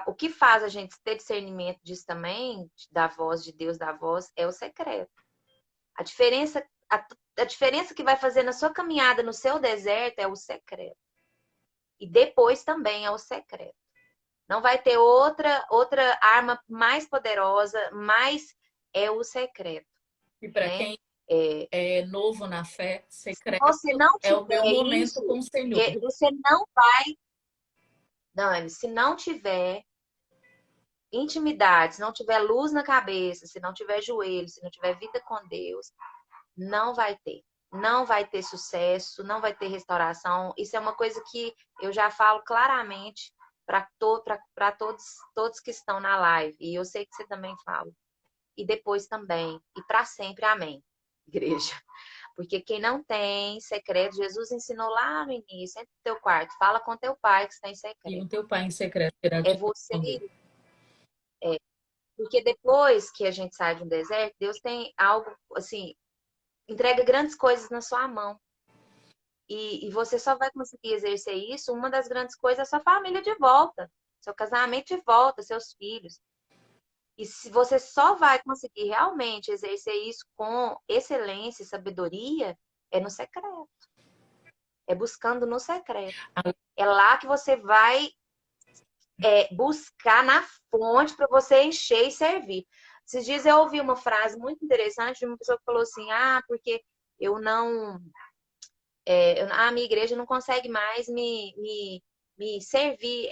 o que faz a gente ter discernimento disso também, da voz de Deus, da voz, é o secreto. A diferença, a diferença que vai fazer na sua caminhada, no seu deserto, é o secreto. E depois também é o secreto. Não vai ter outra arma mais poderosa, mas é o secreto. E para Né? quem é novo na fé, Se secreto você não é o meu tiver momento com isso, o Senhor. você não vai, Dani, se não tiver intimidade, se não tiver luz na cabeça, se não tiver joelho, se não tiver vida com Deus, não vai ter. Não vai ter sucesso, não vai ter restauração. Isso é uma coisa que eu já falo claramente para todos que estão na live. E eu sei que você também fala. E depois também. E para sempre, amém. Igreja. Porque quem não tem secreto, Jesus ensinou lá no início, entra no teu quarto, fala com teu pai que está em E o secreto. teu Pai em secreto irá É te você. responder. Porque depois que a gente sai de um deserto, Deus tem algo, assim, entrega grandes coisas na sua mão. E você só vai conseguir exercer isso, uma das grandes coisas é sua família de volta, seu casamento de volta, seus filhos. E se você só vai conseguir realmente exercer isso com excelência e sabedoria, é no secreto. É buscando no secreto. É lá que você vai buscar na fonte para você encher e servir. Esses dias eu ouvi uma frase muito interessante de uma pessoa que falou assim: porque eu não. A minha igreja não consegue mais me servir.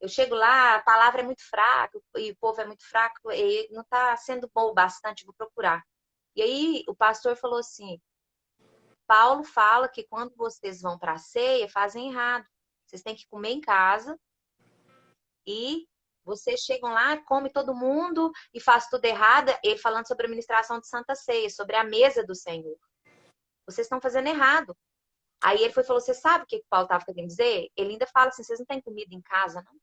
Eu chego lá, a palavra é muito fraca, e o povo é muito fraco, e não está sendo bom o bastante, vou procurar. E aí o pastor falou assim: Paulo fala que quando vocês vão para a ceia, fazem errado. Vocês têm que comer em casa e vocês chegam lá, come todo mundo e faz tudo errado. Ele falando sobre a administração de Santa Ceia, sobre a mesa do Senhor. Vocês estão fazendo errado. Aí ele falou: você sabe o que o Paulo estava querendo dizer? Ele ainda fala assim: vocês não têm comida em casa, não?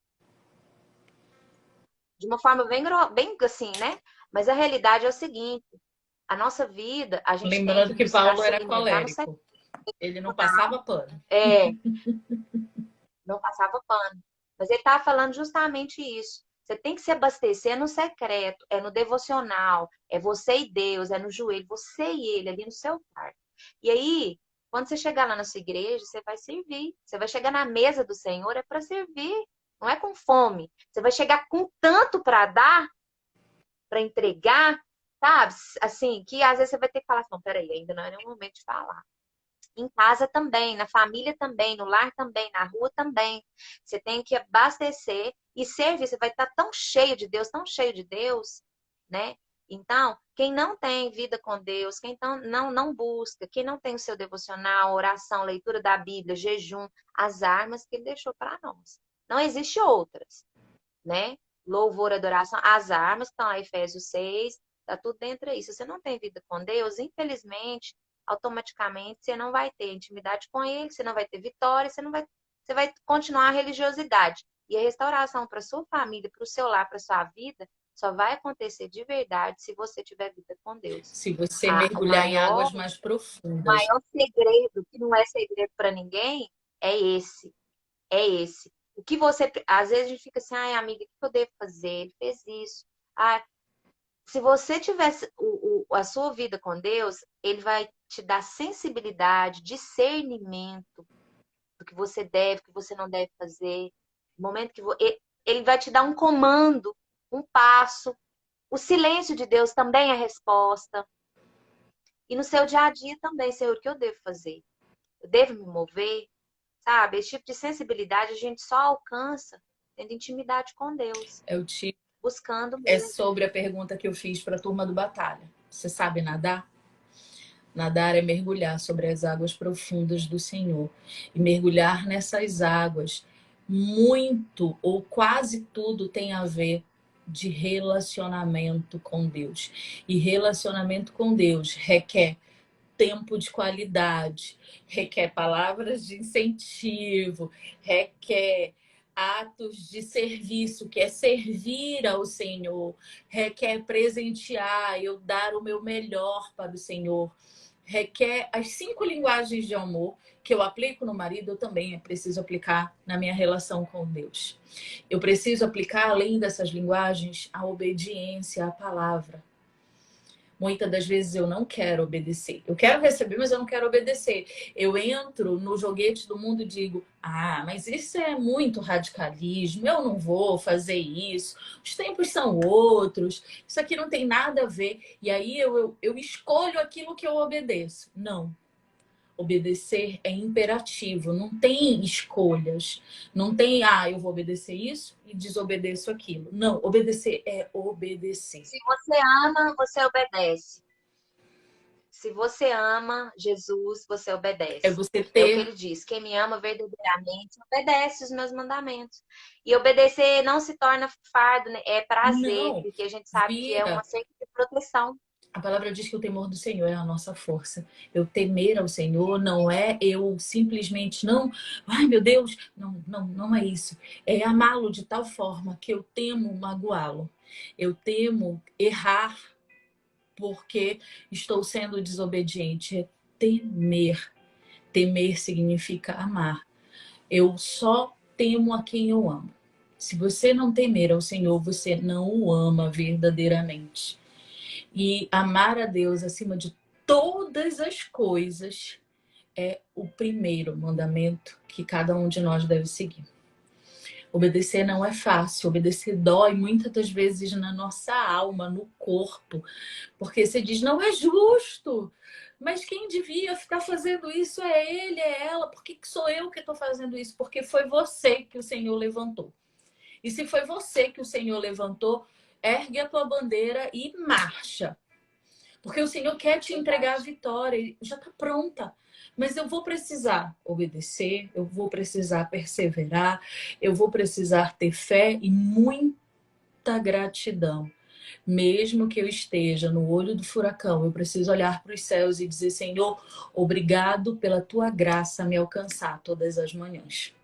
De uma forma bem assim, né? Mas a realidade é o seguinte: a nossa vida, a gente tem que Lembrando que buscar Paulo se era alimentar no secreto. colérico. Ele não passava pano. É, não passava pano. Mas ele estava falando justamente isso. Você tem que se abastecer no secreto, é no devocional, é você e Deus, é no joelho, você e ele ali no seu quarto. E aí, quando você chegar lá na sua igreja, você vai servir. Você vai chegar na mesa do Senhor, é para servir. Não é com fome. Você vai chegar com tanto para dar, para entregar, sabe? Assim, que às vezes você vai ter que falar assim, não, peraí, ainda não é nenhum momento de falar. Em casa também, na família também, no lar também, na rua também. Você tem que abastecer e servir. Você vai estar tão cheio de Deus, né? Então, quem não tem vida com Deus, quem não busca, quem não tem o seu devocional, oração, leitura da Bíblia, jejum, as armas que ele deixou para nós. Não existe outras, né? Louvor, adoração, as armas que estão lá em Efésios 6, tá tudo dentro aí. Se você não tem vida com Deus, infelizmente, automaticamente você não vai ter intimidade com ele, você não vai ter vitória, você vai continuar a religiosidade. E a restauração para sua família, para o seu lar, para sua vida, só vai acontecer de verdade se você tiver vida com Deus. Se você O mergulhar em águas mais profundas. maior segredo, que não é segredo para ninguém, é esse. É esse. O que você. Às vezes a gente fica assim, ai, amiga, o que eu devo fazer? Ele fez isso. Ah, se você tivesse a sua vida com Deus, ele vai te dar sensibilidade, discernimento do que você deve, o que você não deve fazer. No momento que ele vai te dar um comando, um passo. O silêncio de Deus também é resposta. E no seu dia a dia também, Senhor, o que eu devo fazer? Eu devo me mover? Sabe? Esse tipo de sensibilidade a gente só alcança tendo intimidade com Deus, É o tipo, buscando é mesmo. sobre a pergunta que eu fiz para a turma do Batalha. Você sabe nadar? Nadar é mergulhar sobre as águas profundas do Senhor. E mergulhar nessas águas, muito ou quase tudo tem a ver de relacionamento com Deus. E relacionamento com Deus requer tempo de qualidade, requer palavras de incentivo, requer atos de serviço, que é servir ao Senhor, requer presentear, eu dar o meu melhor para o Senhor, requer as 5 linguagens de amor que eu aplico no marido, eu também preciso aplicar na minha relação com Deus. Eu preciso aplicar, além dessas linguagens, a obediência à palavra. Muitas das vezes eu não quero obedecer. Eu quero receber, mas eu não quero obedecer. Eu entro no joguete do mundo e digo: ah, mas isso é muito radicalismo, eu não vou fazer isso, os tempos são outros, isso aqui não tem nada a ver. E aí eu escolho aquilo que eu obedeço. Não. Obedecer é imperativo, não tem escolhas. Não tem, eu vou obedecer isso e desobedeço aquilo. Não, obedecer é obedecer. Se você ama, você obedece. Se você ama Jesus, você É obedece. você É o que ter. ele diz. Quem me ama verdadeiramente obedece os meus mandamentos. E obedecer não se torna fardo, né? É prazer, Não, porque a gente sabe que é uma vira. cerca de proteção. A palavra diz que o temor do Senhor é a nossa força. Eu temer ao Senhor não é eu simplesmente não, ai meu Deus, não, não, não é isso. É amá-lo de tal forma que eu temo magoá-lo. Eu temo errar porque estou sendo desobediente. É temer. Temer significa amar. Eu só temo a quem eu amo. Se você não temer ao Senhor, você não o ama verdadeiramente. E amar a Deus acima de todas as coisas é o primeiro mandamento que cada um de nós deve seguir. Obedecer não é fácil, obedecer dói muitas das vezes na nossa alma, no corpo, porque você diz, não é justo, mas quem devia estar fazendo isso é ele, é ela, por que sou eu que estou fazendo isso? Porque foi você que o Senhor levantou. E se foi você que o Senhor levantou, ergue a tua bandeira e marcha. Porque o Senhor quer te entregar a vitória, já está pronta. Mas eu vou precisar obedecer, eu vou precisar perseverar, eu vou precisar ter fé e muita gratidão. Mesmo que eu esteja no olho do furacão, eu preciso olhar para os céus e dizer: Senhor, obrigado pela tua graça me alcançar todas as manhãs.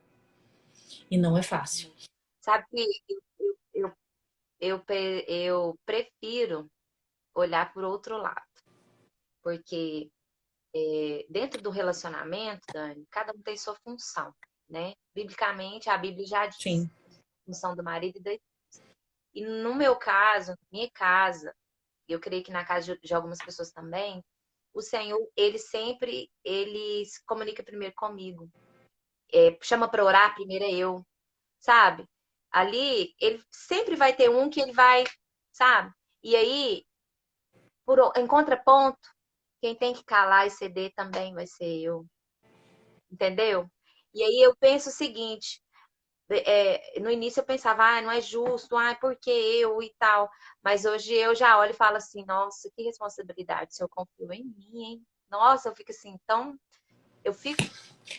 E não é fácil. Sabe que eu prefiro olhar por outro lado. Porque dentro do relacionamento, Dani, cada um tem sua função, né? Biblicamente, a Bíblia já diz Sim. a função do marido e da esposa. E no meu caso, na minha casa, eu creio que na casa de algumas pessoas também, o Senhor, ele se comunica primeiro comigo. Chama para orar, primeiro é eu, sabe? Ali, ele sempre vai ter um que ele vai, sabe? E aí, em contraponto, quem tem que calar e ceder também vai ser eu, entendeu? E aí eu penso o seguinte, no início eu pensava, não é justo, por que eu e tal. Mas hoje eu já olho e falo assim, nossa, que responsabilidade, se eu confio em mim, hein? Nossa, eu fico assim, então, eu fico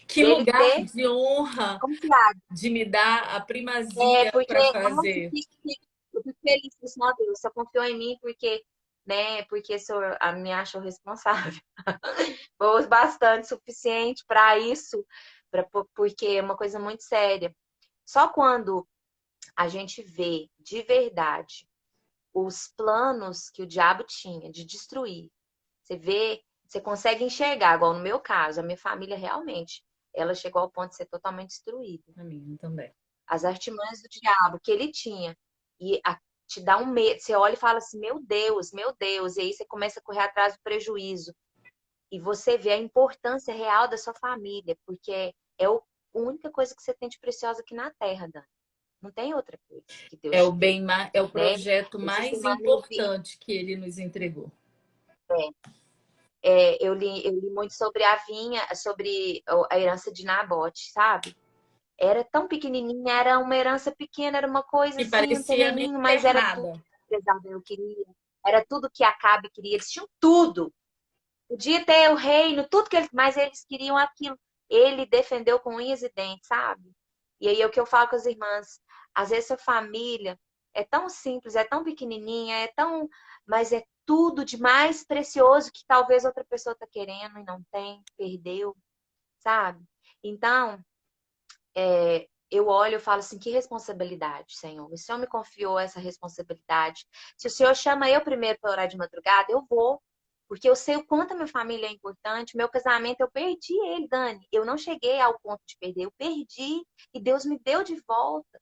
Que dele lugar ter de honra confiado. de me dar a primazia Porque, para nossa, fazer. eu fico feliz com isso, Deus, você confiou em mim porque, né, porque o senhor me achou responsável. Foi bastante suficiente para isso, porque é uma coisa muito séria. Só quando a gente vê de verdade os planos que o diabo tinha de destruir, você vê, você consegue enxergar, igual no meu caso, a minha família realmente, ela chegou ao ponto de ser totalmente destruída. A minha também. As artimanhas do diabo que ele tinha. E te dá um medo. Você olha e fala assim, meu Deus. E aí você começa a correr atrás do prejuízo. E você vê a importância real da sua família, porque a única coisa que você tem de preciosa aqui na Terra, Dani. Não tem outra coisa que Deus É o te deu, bem, é o né? projeto Essa mais semana eu vi, importante que ele nos entregou. eu li muito sobre a vinha, sobre a herança de Nabote, sabe? Era tão pequenininha, era uma herança pequena, era uma coisa Que assim, um parecia nem terreninho, mas ter era tudo nada. que Jezabel queria. Era tudo que Acabe queria. Eles tinham tudo. Podia ter o reino, tudo que eles, mas eles queriam aquilo. Ele defendeu com unhas e dentes, sabe? E aí é o que eu falo com as irmãs. Às vezes sua família é tão simples, é tão pequenininha, mas é tudo de mais precioso que talvez outra pessoa tá querendo e não tem, perdeu, sabe? Então, eu olho e falo assim, que responsabilidade, Senhor. O Senhor me confiou essa responsabilidade. Se o Senhor chama eu primeiro para orar de madrugada, eu vou. Porque eu sei o quanto a minha família é importante. Meu casamento, eu perdi ele, Dani. Eu não cheguei ao ponto de perder. Eu perdi e Deus me deu de volta.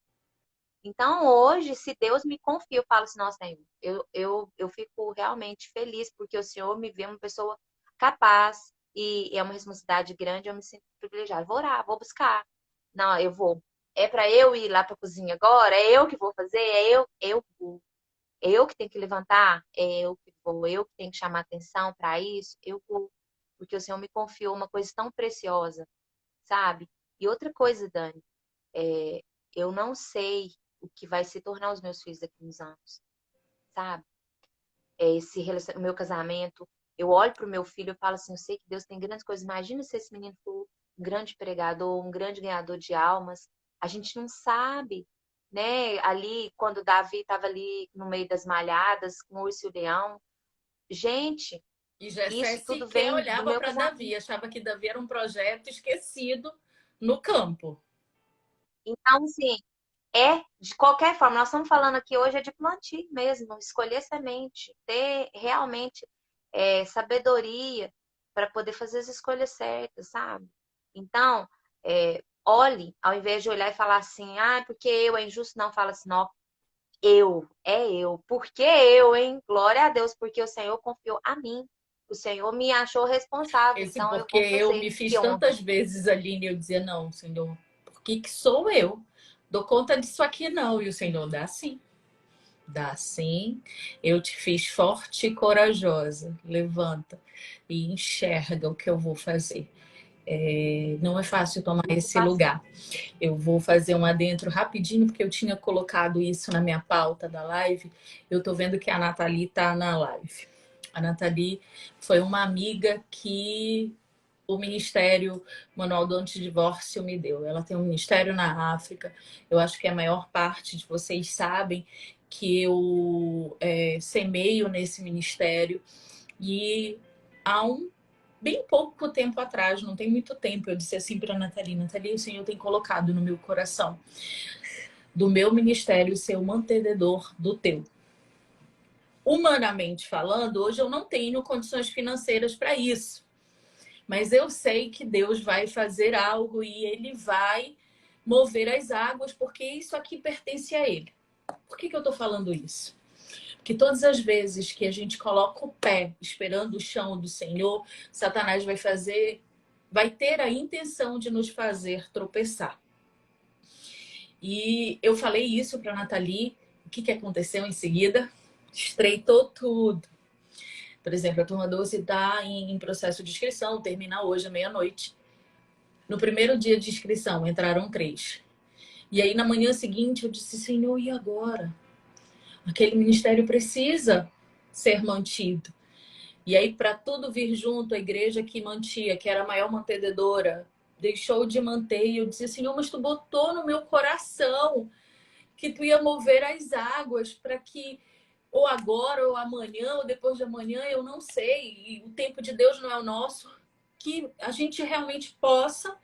Então, hoje, se Deus me confia, eu falo assim, nossa, Senhor, eu fico realmente feliz porque o Senhor me vê uma pessoa capaz e é uma responsabilidade grande, eu me sinto privilegiada. Vou orar, vou buscar. Não, eu vou. É para eu ir lá para a cozinha agora? É eu que vou fazer? Eu vou. É eu que tenho que levantar? É eu que vou. Eu que tenho que chamar atenção para isso? Eu vou. Porque o Senhor me confiou uma coisa tão preciosa, sabe? E outra coisa, Dani, é, eu não sei o que vai se tornar os meus filhos daqui a uns anos, sabe? O meu casamento, eu olho para o meu filho e falo assim, eu sei que Deus tem grandes coisas. Imagina se esse menino for um grande pregador, um grande ganhador de almas. A gente não sabe, né? Ali, quando Davi estava ali no meio das malhadas, com o urso e o leão. Gente, E Jessé isso tudo sequer vem do olhava meu para casamento. Davi, achava que Davi era um projeto esquecido no campo. Então, assim, de qualquer forma, nós estamos falando aqui hoje de plantio mesmo, escolher semente, ter realmente sabedoria para poder fazer as escolhas certas, sabe? Então, olhe, ao invés de olhar e falar assim, porque eu é injusto, não, fala assim, não, eu, porque eu, hein? Glória a Deus, porque o Senhor confiou a mim, o Senhor me achou responsável, Esse então eu porque vou eu fazer. me Que fiz honra. tantas vezes ali e eu dizia, não, Senhor, por que que sou eu? Dou conta disso aqui não. E o Senhor dá sim. Dá sim. Eu te fiz forte e corajosa. Levanta e enxerga o que eu vou fazer. Não é fácil tomar Muito esse fácil. lugar. Eu vou fazer um adentro rapidinho, porque eu tinha colocado isso na minha pauta da live. Eu tô vendo que a Nathalie tá na live. A Nathalie foi uma amiga que o Ministério Manual do Antidivórcio me deu. Ela tem um ministério na África. Eu acho que a maior parte de vocês sabem que eu semeio nesse ministério. E há bem pouco tempo atrás, não tem muito tempo, eu disse assim para a Nathalie, Nathalie, o Senhor tem colocado no meu coração do meu ministério ser o mantenedor do teu. Humanamente falando, hoje eu não tenho condições financeiras para isso. Mas eu sei que Deus vai fazer algo e Ele vai mover as águas, porque isso aqui pertence a Ele. Por que eu estou falando isso? que todas as vezes que a gente coloca o pé esperando o chão do Senhor, Satanás vai ter a intenção de nos fazer tropeçar. E eu falei isso para Nathalie. O que aconteceu em seguida? Estreitou tudo. Por exemplo, a turma 12 está em processo de inscrição, termina hoje à meia-noite. No primeiro dia de inscrição, entraram 3. E aí, na manhã seguinte, eu disse, Senhor, e agora? Aquele ministério precisa ser mantido. E aí, para tudo vir junto, a igreja que mantinha, que era a maior mantenedora, deixou de manter. E eu disse, Senhor, mas tu botou no meu coração que tu ia mover as águas para que, ou agora, ou amanhã, ou depois de amanhã, eu não sei, e o tempo de Deus não é o nosso, que a gente realmente possa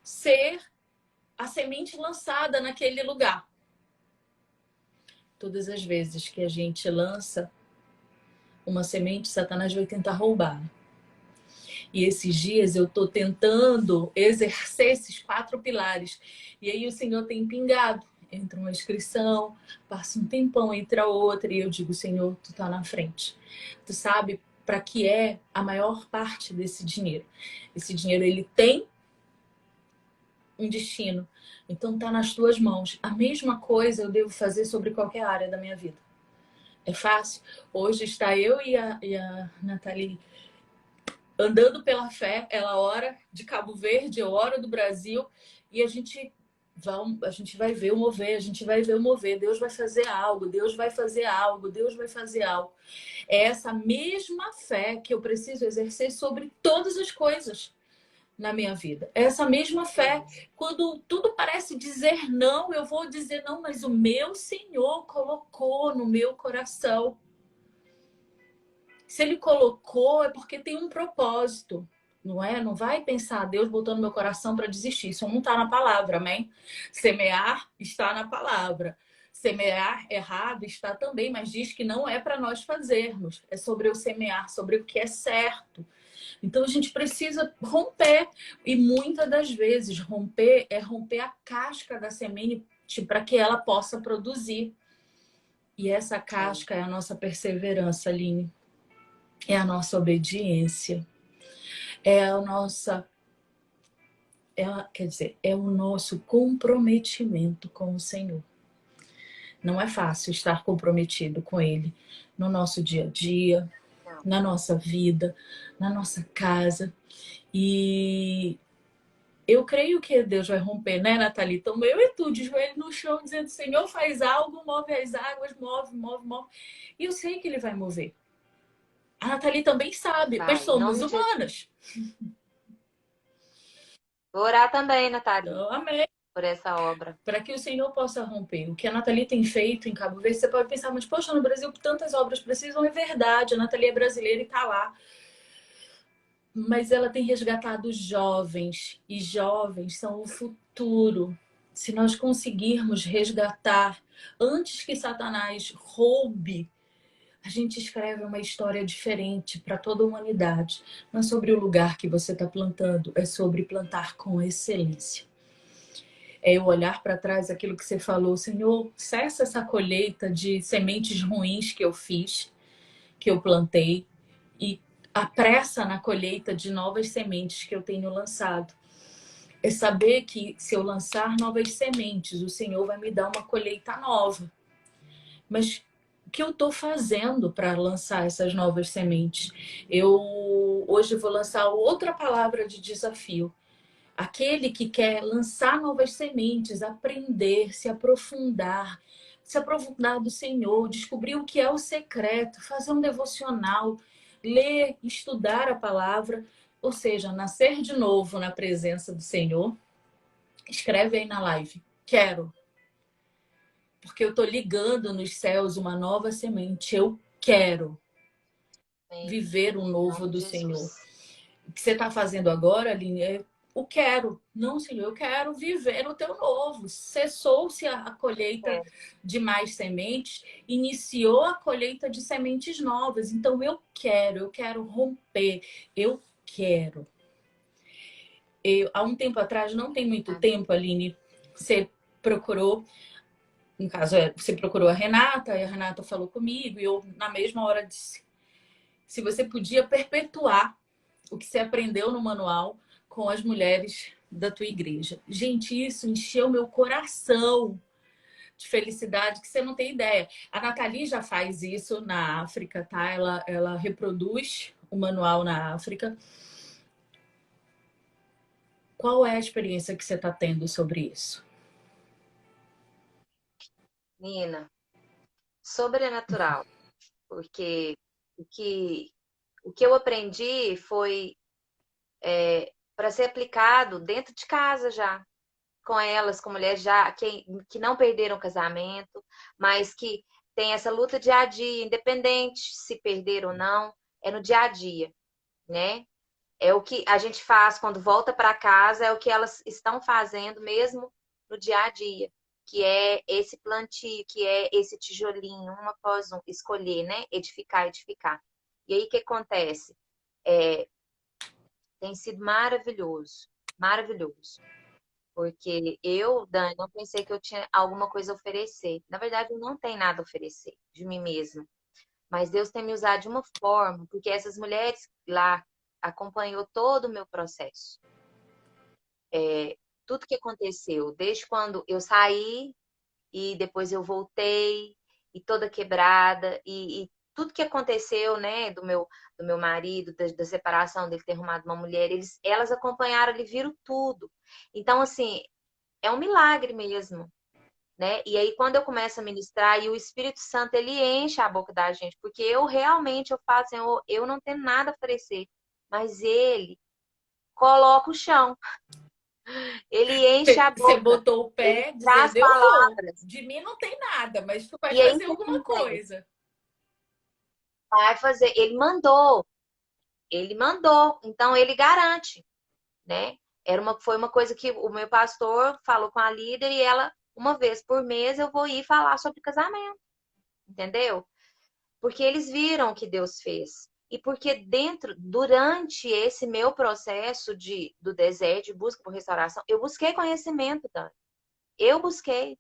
ser a semente lançada naquele lugar. Todas as vezes que a gente lança uma semente, Satanás vai tentar roubar. E esses dias eu tô tentando exercer esses 4 pilares. E aí o Senhor tem pingado. Entra uma inscrição, passa um tempão, entra outra. E eu digo, Senhor, tu tá na frente. Tu sabe para que é a maior parte desse dinheiro. Esse dinheiro, ele tem um destino. Então tá nas tuas mãos. A mesma coisa eu devo fazer sobre qualquer área da minha vida. É fácil? Hoje está eu e a Nathalie andando pela fé. Ela ora de Cabo Verde, eu oro do Brasil. E a gente vai ver o mover, a gente vai ver o mover. Deus vai fazer algo, Deus vai fazer algo, Deus vai fazer algo. É essa mesma fé que eu preciso exercer sobre todas as coisas na minha vida. É essa mesma fé. Quando tudo parece dizer não, eu vou dizer não, mas o meu Senhor colocou no meu coração. Se ele colocou, é porque tem um propósito, não é? Não vai pensar, Deus botou no meu coração para desistir. Isso não está na palavra, amém? Semear está na palavra. Semear errado está também, mas diz que não é para nós fazermos. É sobre o semear, sobre o que é certo. Então a gente precisa romper. E muitas das vezes romper é romper a casca da semente para que ela possa produzir. E essa casca é a nossa perseverança, Aline. É a nossa obediência. É a nossa... é o nosso comprometimento com o Senhor. Não é fácil estar comprometido com Ele no nosso dia a dia, na nossa vida, na nossa casa. E eu creio que Deus vai romper, né, Nathalie? Então eu e tu, de joelho no chão, dizendo, Senhor, faz algo, move as águas, move, move, move. E eu sei que Ele vai mover. A Nathalie também sabe, mas somos humanas. Vou orar também, Nathalie. Então, amém. Por essa obra. Para que o Senhor possa romper. O que a Nathalie tem feito em Cabo Verde, você pode pensar, mas poxa, no Brasil tantas obras precisam, é verdade, a Nathalie é brasileira e está lá. Mas ela tem resgatado jovens, e jovens são o futuro. Se nós conseguirmos resgatar antes que Satanás roube, a gente escreve uma história diferente para toda a humanidade. Não é sobre o lugar que você está plantando, é sobre plantar com excelência. É eu olhar para trás aquilo que você falou, Senhor, cessa essa colheita de sementes ruins que eu fiz, que eu plantei, e apressa na colheita de novas sementes que eu tenho lançado. É saber que se eu lançar novas sementes, o Senhor vai me dar uma colheita nova. Mas o que eu estou fazendo para lançar essas novas sementes? Eu hoje vou lançar outra palavra de desafio. Aquele que quer lançar novas sementes, aprender, se aprofundar do Senhor, descobrir o que é o secreto, fazer um devocional, ler, estudar a palavra, ou seja, nascer de novo na presença do Senhor. Escreve aí na live, quero. Porque eu estou ligando nos céus uma nova semente, eu quero viver o novo do Senhor. O que você está fazendo agora, Aline, é o quero. Não, Senhor, eu quero viver o teu novo. Cessou-se a colheita de mais sementes, iniciou a colheita de sementes novas. Então, eu quero romper, eu quero. Há um tempo atrás, não tem muito tempo, Aline, você procurou no caso, você procurou a Renata, e a Renata falou comigo, e eu, na mesma hora, disse se você podia perpetuar o que você aprendeu no manual com as mulheres da tua igreja. Gente, isso encheu meu coração de felicidade que você não tem ideia. A Nathalie já faz isso na África, tá? Ela reproduz o manual na África. Qual é a experiência que você está tendo sobre isso? Nina, sobrenatural, porque o que, o que eu aprendi foi para ser aplicado dentro de casa já, com elas, com mulheres já que não perderam o casamento, mas que tem essa luta dia a dia, independente se perder ou não, é no dia a dia, né? É o que a gente faz quando volta para casa, é o que elas estão fazendo mesmo no dia a dia, que é esse plantio, que é esse tijolinho, um após um, escolher, né? Edificar, edificar. E aí o que acontece? É, tem sido maravilhoso, maravilhoso. Porque eu, Dani, não pensei que eu tinha alguma coisa a oferecer. Na verdade, eu não tenho nada a oferecer de mim mesma. Mas Deus tem me usado de uma forma, porque essas mulheres lá acompanhou todo o meu processo. Tudo que aconteceu, desde quando eu saí e depois eu voltei e toda quebrada e tudo que aconteceu, né, do meu marido, da separação dele ter arrumado uma mulher, elas acompanharam, eles viram tudo. Então, assim, é um milagre mesmo, né? E aí quando eu começo a ministrar e o Espírito Santo ele enche a boca da gente, porque eu realmente eu falo, Senhor, eu não tenho nada a oferecer, mas ele coloca o chão, ele enche a Você boca, botou o ele pé traz dizendo eu vou. palavras. De mim não tem nada, mas tu vai E aí o fazer que alguma acontece? coisa. Vai fazer, ele mandou, então ele garante, né? Foi uma coisa que o meu pastor falou com a líder e ela, uma vez por mês, eu vou ir falar sobre casamento, entendeu? Porque eles viram o que Deus fez. E porque durante esse meu processo do deserto, de busca por restauração, eu busquei conhecimento, Dani. Eu busquei,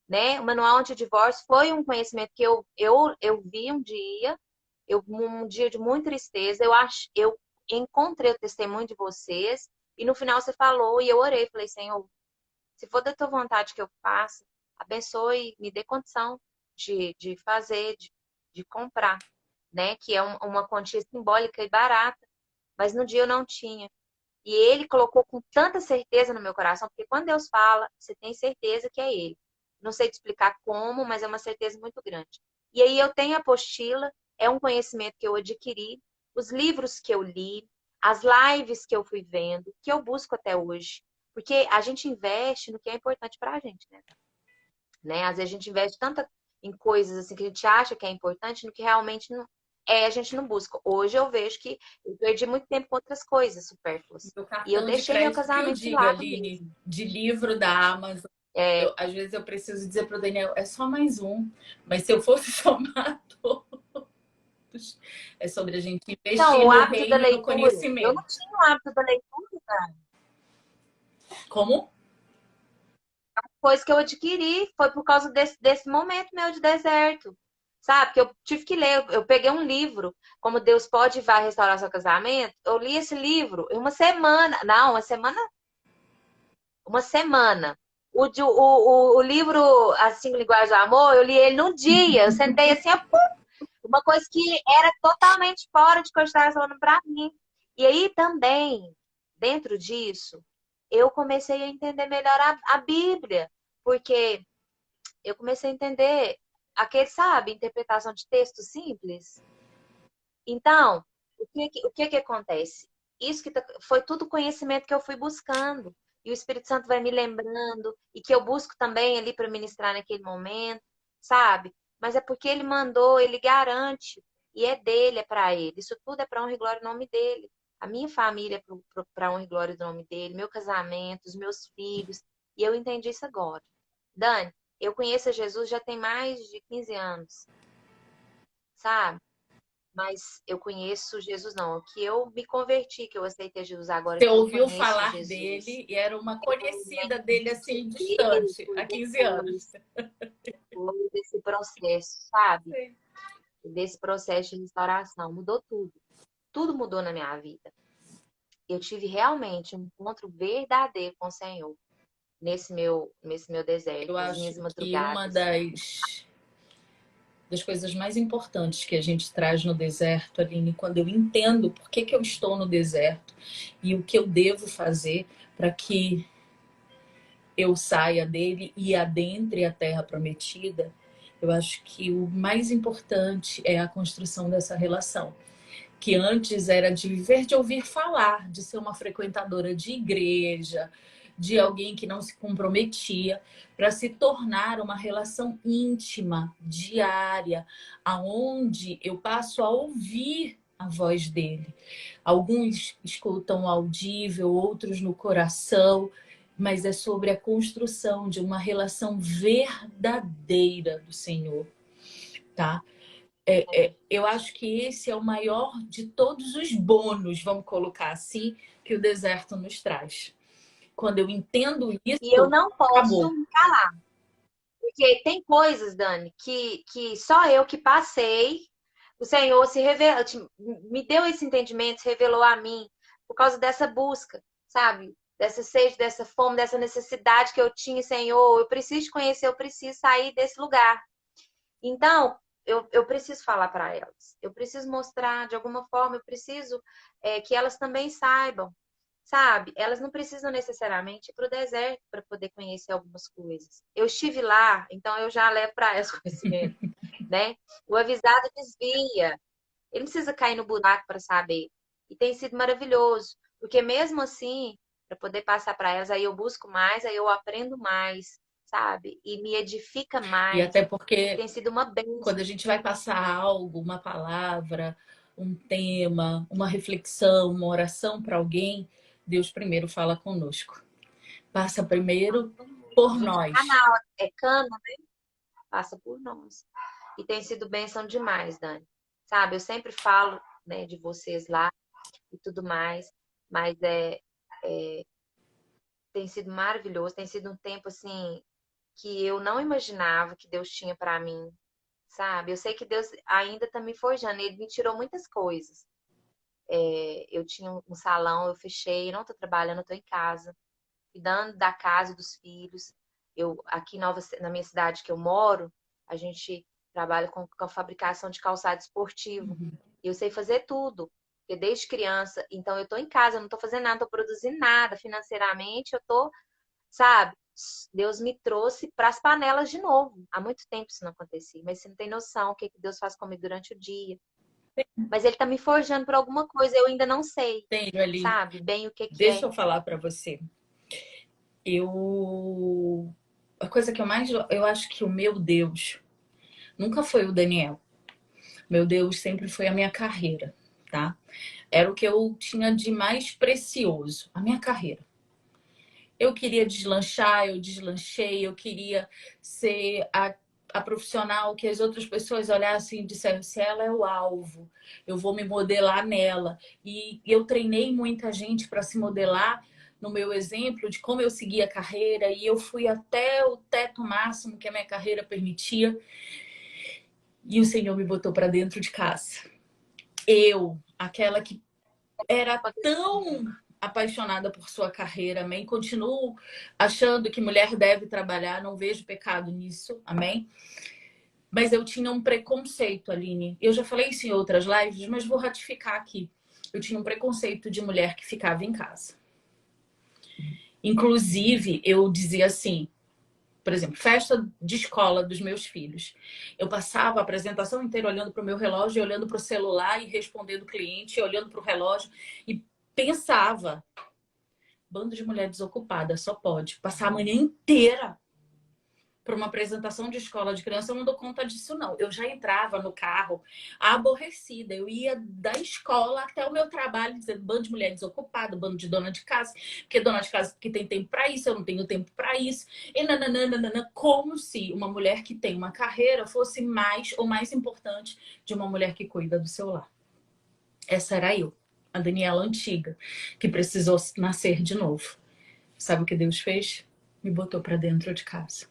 né? O manual antidivórcio foi um conhecimento que eu vi um dia de muita tristeza, eu encontrei o testemunho de vocês, e no final você falou, e eu orei, falei, Senhor, se for da tua vontade que eu faça, abençoe, me dê condição de fazer, de comprar, né? Que é uma quantia simbólica e barata, mas no dia eu não tinha. E ele colocou com tanta certeza no meu coração, porque quando Deus fala, você tem certeza que é ele. Não sei te explicar como, mas é uma certeza muito grande. E aí eu tenho a apostila, é um conhecimento que eu adquiri, os livros que eu li, as lives que eu fui vendo, que eu busco até hoje. Porque a gente investe no que é importante pra gente, né? Às vezes a gente investe tanta em coisas assim que a gente acha que é importante, no que realmente não a gente não busca. Hoje eu vejo que eu perdi muito tempo com outras coisas supérfluas. Meu E eu cartão de deixei meu crédito que eu casamento de diga, lado Aline, mesmo. de livro da Amazon. É, Às vezes eu preciso dizer para o Daniel, é só mais um. Mas se eu fosse somar todos, é sobre a gente então, investir o no hábito da reino e no leitura, eu não conhecimento. tinha o hábito da leitura, cara. Como? Coisa que eu adquiri foi por causa desse momento meu de deserto. Sabe? Que eu tive que ler. Eu peguei um livro, Como Deus Pode e Vai Restaurar Seu Casamento. Eu li esse livro em uma semana. Não, uma semana. Uma semana. O livro As Cinco Linguagens do Amor, eu li ele num dia. Eu sentei assim, uma coisa que era totalmente fora de coisa falando para mim. E aí também, dentro disso, eu comecei a entender melhor a Bíblia, porque eu comecei a entender aquele, sabe, interpretação de texto simples. Então, o que que acontece? Isso foi tudo conhecimento que eu fui buscando. E o Espírito Santo vai me lembrando, e que eu busco também ali para ministrar naquele momento, sabe? Mas é porque ele mandou, ele garante, e é dele, é para ele. Isso tudo é para honra e glória do nome dele. A minha família é para honra e glória do nome dele, meu casamento, os meus filhos. E eu entendi isso agora. Dani, eu conheço Jesus já tem mais de 15 anos, sabe? mas eu conheço Jesus não. Que eu me converti, que eu aceitei Jesus agora, Você que eu ouviu conheço falar Jesus. dele e era uma Eu conhecida dele lembro assim, dele, distante, foi há 15 anos. depois, foi desse processo, sabe? Sim. Desse processo de restauração. Mudou tudo. Tudo mudou na minha vida. Eu tive realmente um encontro verdadeiro com o Senhor nesse meu deserto, Eu nas acho minhas que uma madrugadas. das coisas mais importantes que a gente traz no deserto, Aline, quando eu entendo por que eu estou no deserto e o que eu devo fazer para que eu saia dele e adentre a terra prometida, eu acho que o mais importante é a construção dessa relação. Que antes era de viver de ouvir falar, de ser uma frequentadora de igreja, de alguém que não se comprometia, para se tornar uma relação íntima, diária, aonde eu passo a ouvir a voz dele. Alguns escutam audível, outros no coração, mas é sobre a construção de uma relação verdadeira do Senhor, tá? Eu acho que esse é o maior de todos os bônus, vamos colocar assim, que o deserto nos traz. Quando eu entendo E eu isso, não posso acabou. me calar. Porque tem coisas, Dani, que só eu que passei, o Senhor se revelou, me deu esse entendimento, se revelou a mim, por causa dessa busca, sabe? Dessa sede, dessa fome, dessa necessidade que eu tinha, Senhor. Eu preciso te conhecer, eu preciso sair desse lugar. Então, eu preciso falar para elas. Eu preciso mostrar, de alguma forma, eu preciso que elas também saibam, sabe? Elas não precisam necessariamente ir para o deserto para poder conhecer algumas coisas. Eu estive lá, então eu já levo para elas conhecimento, né? O avisado desvia. Ele não precisa cair no buraco para saber. E tem sido maravilhoso, porque mesmo assim, para poder passar para elas, aí eu busco mais, aí eu aprendo mais, sabe? E me edifica E mais. até E porque tem sido uma bênção. quando a gente vai passar algo, uma palavra, um tema, uma reflexão, uma oração para alguém, Deus primeiro fala conosco. Passa primeiro A por gente é nós. canal, é cano, passa por nós. E tem sido bênção demais, Dani. Sabe, eu sempre falo, né, de vocês lá e tudo mais, mas tem sido maravilhoso, tem sido um tempo assim que eu não imaginava que Deus tinha para mim, sabe? Eu sei que Deus ainda tá me forjando, ele me tirou muitas coisas. Eu tinha um salão, eu fechei, não tô trabalhando, eu tô em casa, cuidando da casa e dos filhos. Eu aqui na minha cidade que eu moro, a gente trabalha com a fabricação de calçado esportivo. E eu sei fazer tudo, porque desde criança, então eu tô em casa, eu não tô fazendo nada, não tô produzindo nada financeiramente, eu tô, sabe? Deus me trouxe para as panelas de novo. Há muito tempo isso não acontecia, mas você não tem noção o que Deus faz comigo durante o dia. Mas ele tá me forjando por alguma coisa, eu ainda não sei, Tenho ali. sabe? Bem o que que Deixa é. eu falar para você. Eu a coisa que eu acho que o meu Deus nunca foi o Daniel. Meu Deus sempre foi a minha carreira, tá? Era o que eu tinha de mais precioso, a minha carreira. Eu queria deslanchar, eu deslanchei, eu queria ser a profissional que as outras pessoas olhassem e disseram: se ela é o alvo, eu vou me modelar nela. E eu treinei muita gente para se modelar no meu exemplo de como eu seguia a carreira, e eu fui até o teto máximo que a minha carreira permitia, e o Senhor me botou para dentro de casa. Eu, aquela que era tão apaixonada por sua carreira, amém? Continuo achando que mulher deve trabalhar, não vejo pecado nisso, amém? Mas eu tinha um preconceito, Aline. Eu já falei isso em outras lives, mas vou ratificar aqui. Eu tinha um preconceito de mulher que ficava em casa. Inclusive, eu dizia assim, por exemplo, festa de escola dos meus filhos. Eu passava a apresentação inteira olhando para o meu relógio, olhando para o celular e respondendo o cliente, olhando para o relógio e pensava: bando de mulher desocupada, só pode passar a manhã inteira para uma apresentação de escola de criança, eu não dou conta disso, não. Eu já entrava no carro aborrecida. Eu ia da escola até o meu trabalho, dizendo bando de mulher desocupada, bando de dona de casa, porque dona de casa que tem tempo para isso, eu não tenho tempo para isso. E nananana, como se uma mulher que tem uma carreira fosse mais ou mais importante de uma mulher que cuida do seu lar. Essa era eu, a Daniela antiga, que precisou nascer de novo. Sabe o que Deus fez? Me botou para dentro de casa.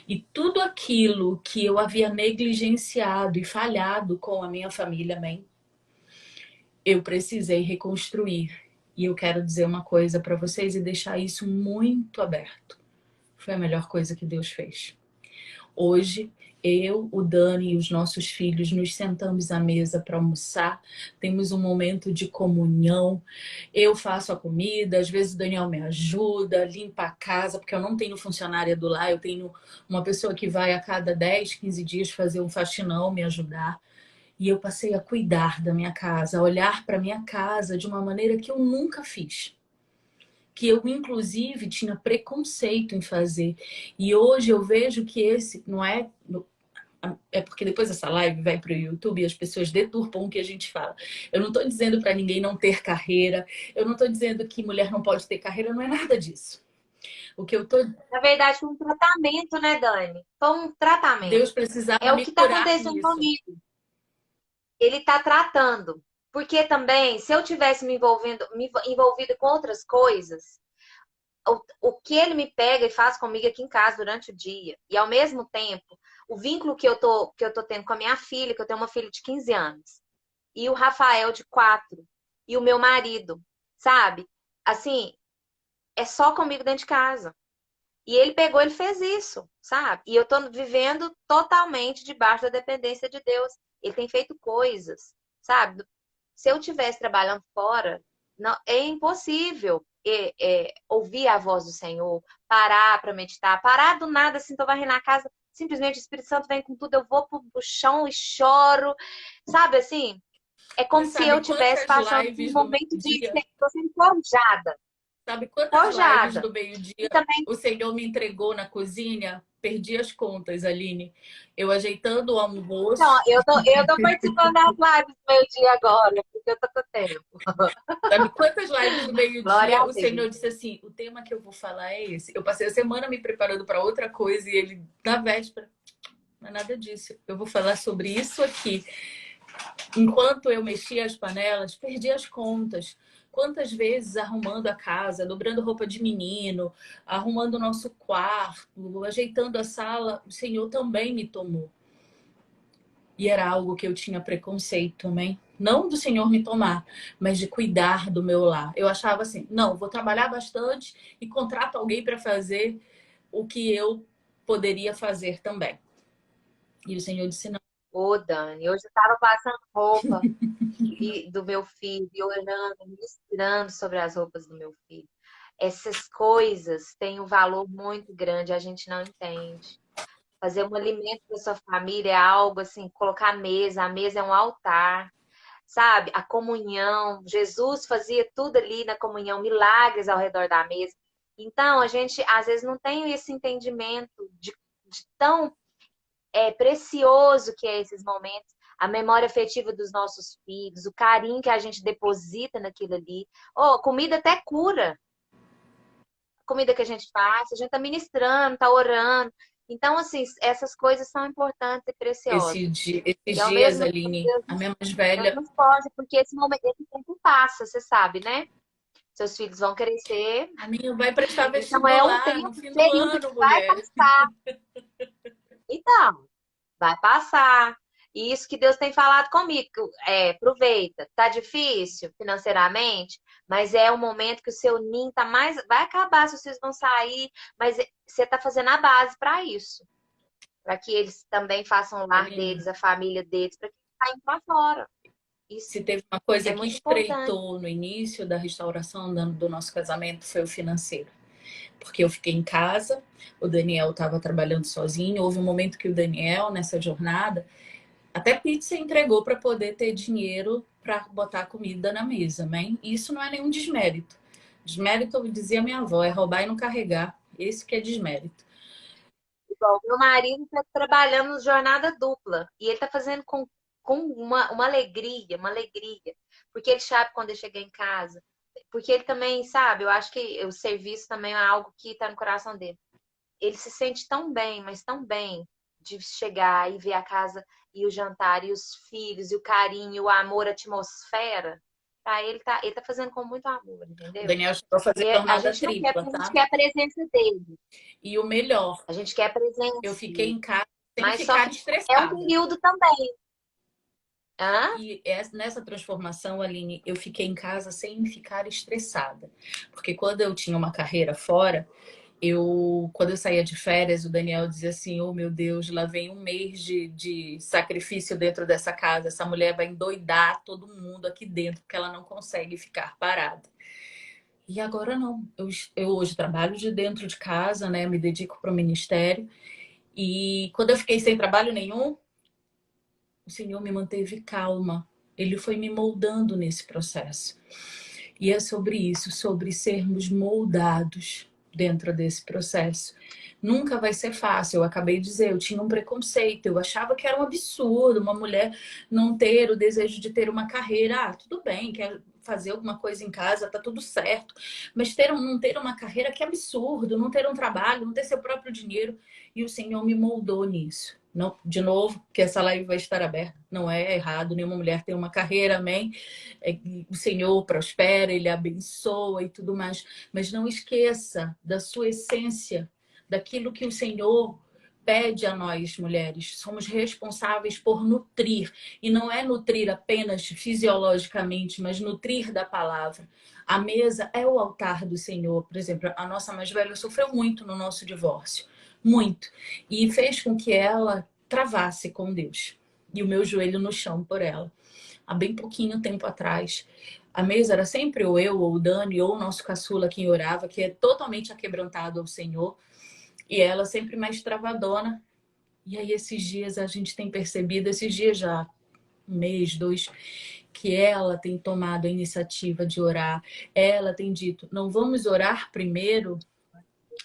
E tudo aquilo que eu havia negligenciado e falhado com a minha família, amém? Eu precisei reconstruir. E eu quero dizer uma coisa para vocês e deixar isso muito aberto. Foi a melhor coisa que Deus fez. Hoje, eu, o Dani e os nossos filhos nos sentamos à mesa para almoçar, temos um momento de comunhão. Eu faço a comida, às vezes o Daniel me ajuda, limpa a casa, porque eu não tenho funcionária do lar, eu tenho uma pessoa que vai a cada 10, 15 dias fazer um faxinão, me ajudar. E eu passei a cuidar da minha casa, a olhar para minha casa de uma maneira que eu nunca fiz. Que eu, inclusive, tinha preconceito em fazer. E hoje eu vejo que esse não é... É porque depois essa live vai para o YouTube e as pessoas deturpam o que a gente fala. Eu não estou dizendo para ninguém não ter carreira. Eu não estou dizendo que mulher não pode ter carreira. Não é nada disso. O que eu tô... Na verdade, foi um tratamento, né, Dani? Foi um tratamento. Deus precisava É o me que está curar acontecendo nisso. comigo. Ele está tratando. Porque também, se eu tivesse me envolvido com outras coisas, o que ele me pega e faz comigo aqui em casa durante o dia, e ao mesmo tempo, o vínculo que eu tô tendo com a minha filha, que eu tenho uma filha de 15 anos, e o Rafael de 4, e o meu marido, sabe? Assim, é só comigo dentro de casa. E ele pegou, ele fez isso, sabe? E eu tô vivendo totalmente debaixo da dependência de Deus. Ele tem feito coisas, sabe? Se eu estivesse trabalhando fora, não, é impossível ouvir a voz do Senhor, parar para meditar, parar do nada, assim, tô varrendo a casa, simplesmente o Espírito Santo vem com tudo, eu vou pro chão e choro, sabe assim? É como Você se eu sabe estivesse quantas passando por um lives do momento de meio-dia? tô sendo forjada, Sabe quantas lives forjada. do meio-dia E também o Senhor me entregou na cozinha? Perdi as contas, Aline. Eu ajeitando o não, almoço. eu tô participando das lives do meu dia agora, porque eu tô com tempo. Sabe quantas lives do Glória meio-dia a o Deus. Senhor disse assim: o tema que eu vou falar é esse. Eu passei a semana me preparando para outra coisa e ele, na véspera, não é nada disso. Eu vou falar sobre isso aqui. Enquanto eu mexia as panelas, perdi as contas. Quantas vezes arrumando a casa, dobrando roupa de menino, arrumando o nosso quarto, ajeitando a sala, o Senhor também me tomou. E era algo que eu tinha preconceito também. Não do Senhor me tomar, mas de cuidar do meu lar. Eu achava assim, não, vou trabalhar bastante e contrato alguém para fazer o que eu poderia fazer também. E o Senhor disse, não. Ô, Dani, hoje eu tava passando roupa do meu filho e olhando, misturando sobre as roupas do meu filho. Essas coisas têm um valor muito grande, a gente não entende. Fazer um alimento para sua família é algo assim, colocar a mesa é um altar, sabe? A comunhão, Jesus fazia tudo ali na comunhão, milagres ao redor da mesa. Então, a gente às vezes não tem esse entendimento de tão precioso que é esses momentos, a memória afetiva dos nossos filhos, o carinho que a gente deposita naquilo ali. Oh, comida até cura. A comida que a gente faz, a gente tá ministrando, tá orando. Então, assim, essas coisas são importantes e preciosas. E Esses ao dias, mesmo tempo, Aline, a minha mais Deus velha, nos pode, porque esse momento, esse tempo passa, você sabe, né? Seus filhos vão crescer. a minha vai prestar Então, é um vestibular no tempo, um fim do período ano, que vai mulher. passar. Então, vai passar. E isso que Deus tem falado comigo, aproveita. Tá difícil financeiramente, mas é o momento que o seu ninho tá mais, vai acabar, se vocês vão sair, mas você tá fazendo a base para isso, para que eles também façam o lar Aline, deles, a família deles, para que tá indo para fora. Isso se teve uma coisa é que muito importante. estreitou no início da restauração do nosso casamento foi o financeiro. Porque eu fiquei em casa, o Daniel estava trabalhando sozinho. Houve um momento que o Daniel, nessa jornada, até pizza entregou para poder ter dinheiro para botar comida na mesa, né? E isso não é nenhum desmérito. Desmérito, dizia minha avó, é roubar e não carregar. Esse que é desmérito. igual, meu marido está trabalhando jornada dupla e ele está fazendo com uma alegria, uma alegria. Porque ele sabe quando ele chegar em casa. Porque ele também, sabe, eu acho que o serviço também é algo que está no coração dele. Ele se sente tão bem, mas tão bem, de chegar e ver a casa e o jantar e os filhos e o carinho, o amor, a atmosfera. Tá? Ele tá fazendo com muito amor, O entendeu? Daniel chegou a fazer E a jornada gente não quer, tripla, porque a gente tá? quer a presença dele. E o melhor, A gente quer a eu presença fiquei dele. em casa sem Mas só ficar que é um estressada. período também. Hã? E nessa transformação, Aline, eu fiquei em casa sem ficar estressada. Porque quando eu tinha uma carreira fora, quando eu saía de férias, o Daniel dizia assim: oh meu Deus, lá vem um mês de sacrifício dentro dessa casa. Essa mulher vai endoidar todo mundo aqui dentro, porque ela não consegue ficar parada. E agora não. Eu hoje trabalho de dentro de casa, né? Me dedico para o ministério. E quando eu fiquei sem trabalho nenhum, o Senhor me manteve calma. Ele foi me moldando nesse processo. E é sobre isso, sobre sermos moldados dentro desse processo. Nunca vai ser fácil. Eu acabei de dizer, eu tinha um preconceito. Eu achava que era um absurdo uma mulher não ter o desejo de ter uma carreira. Ah, tudo bem, quer fazer alguma coisa em casa, tá tudo certo. Mas não ter uma carreira, que absurdo. Não ter um trabalho, não ter seu próprio dinheiro. E o Senhor me moldou nisso. Não, de novo, que essa live vai estar aberta. Não é errado nenhuma mulher ter uma carreira, amém? O Senhor prospera, Ele abençoa e tudo mais. Mas não esqueça da sua essência, daquilo que o Senhor pede a nós, mulheres. Somos responsáveis por nutrir. E não é nutrir apenas fisiologicamente, mas nutrir da palavra. A mesa é o altar do Senhor. Por exemplo, a nossa mais velha sofreu muito no nosso divórcio. Muito. E fez com que ela travasse com Deus. E o meu joelho no chão por ela. Há bem pouquinho tempo atrás, a mesa era sempre ou eu, ou o Dani, ou o nosso caçula quem orava, que é totalmente aquebrantado ao Senhor. E ela sempre mais travadona. E aí esses dias a gente tem percebido, esses dias já, um mês, dois, que ela tem tomado a iniciativa de orar. Ela tem dito, não vamos orar primeiro?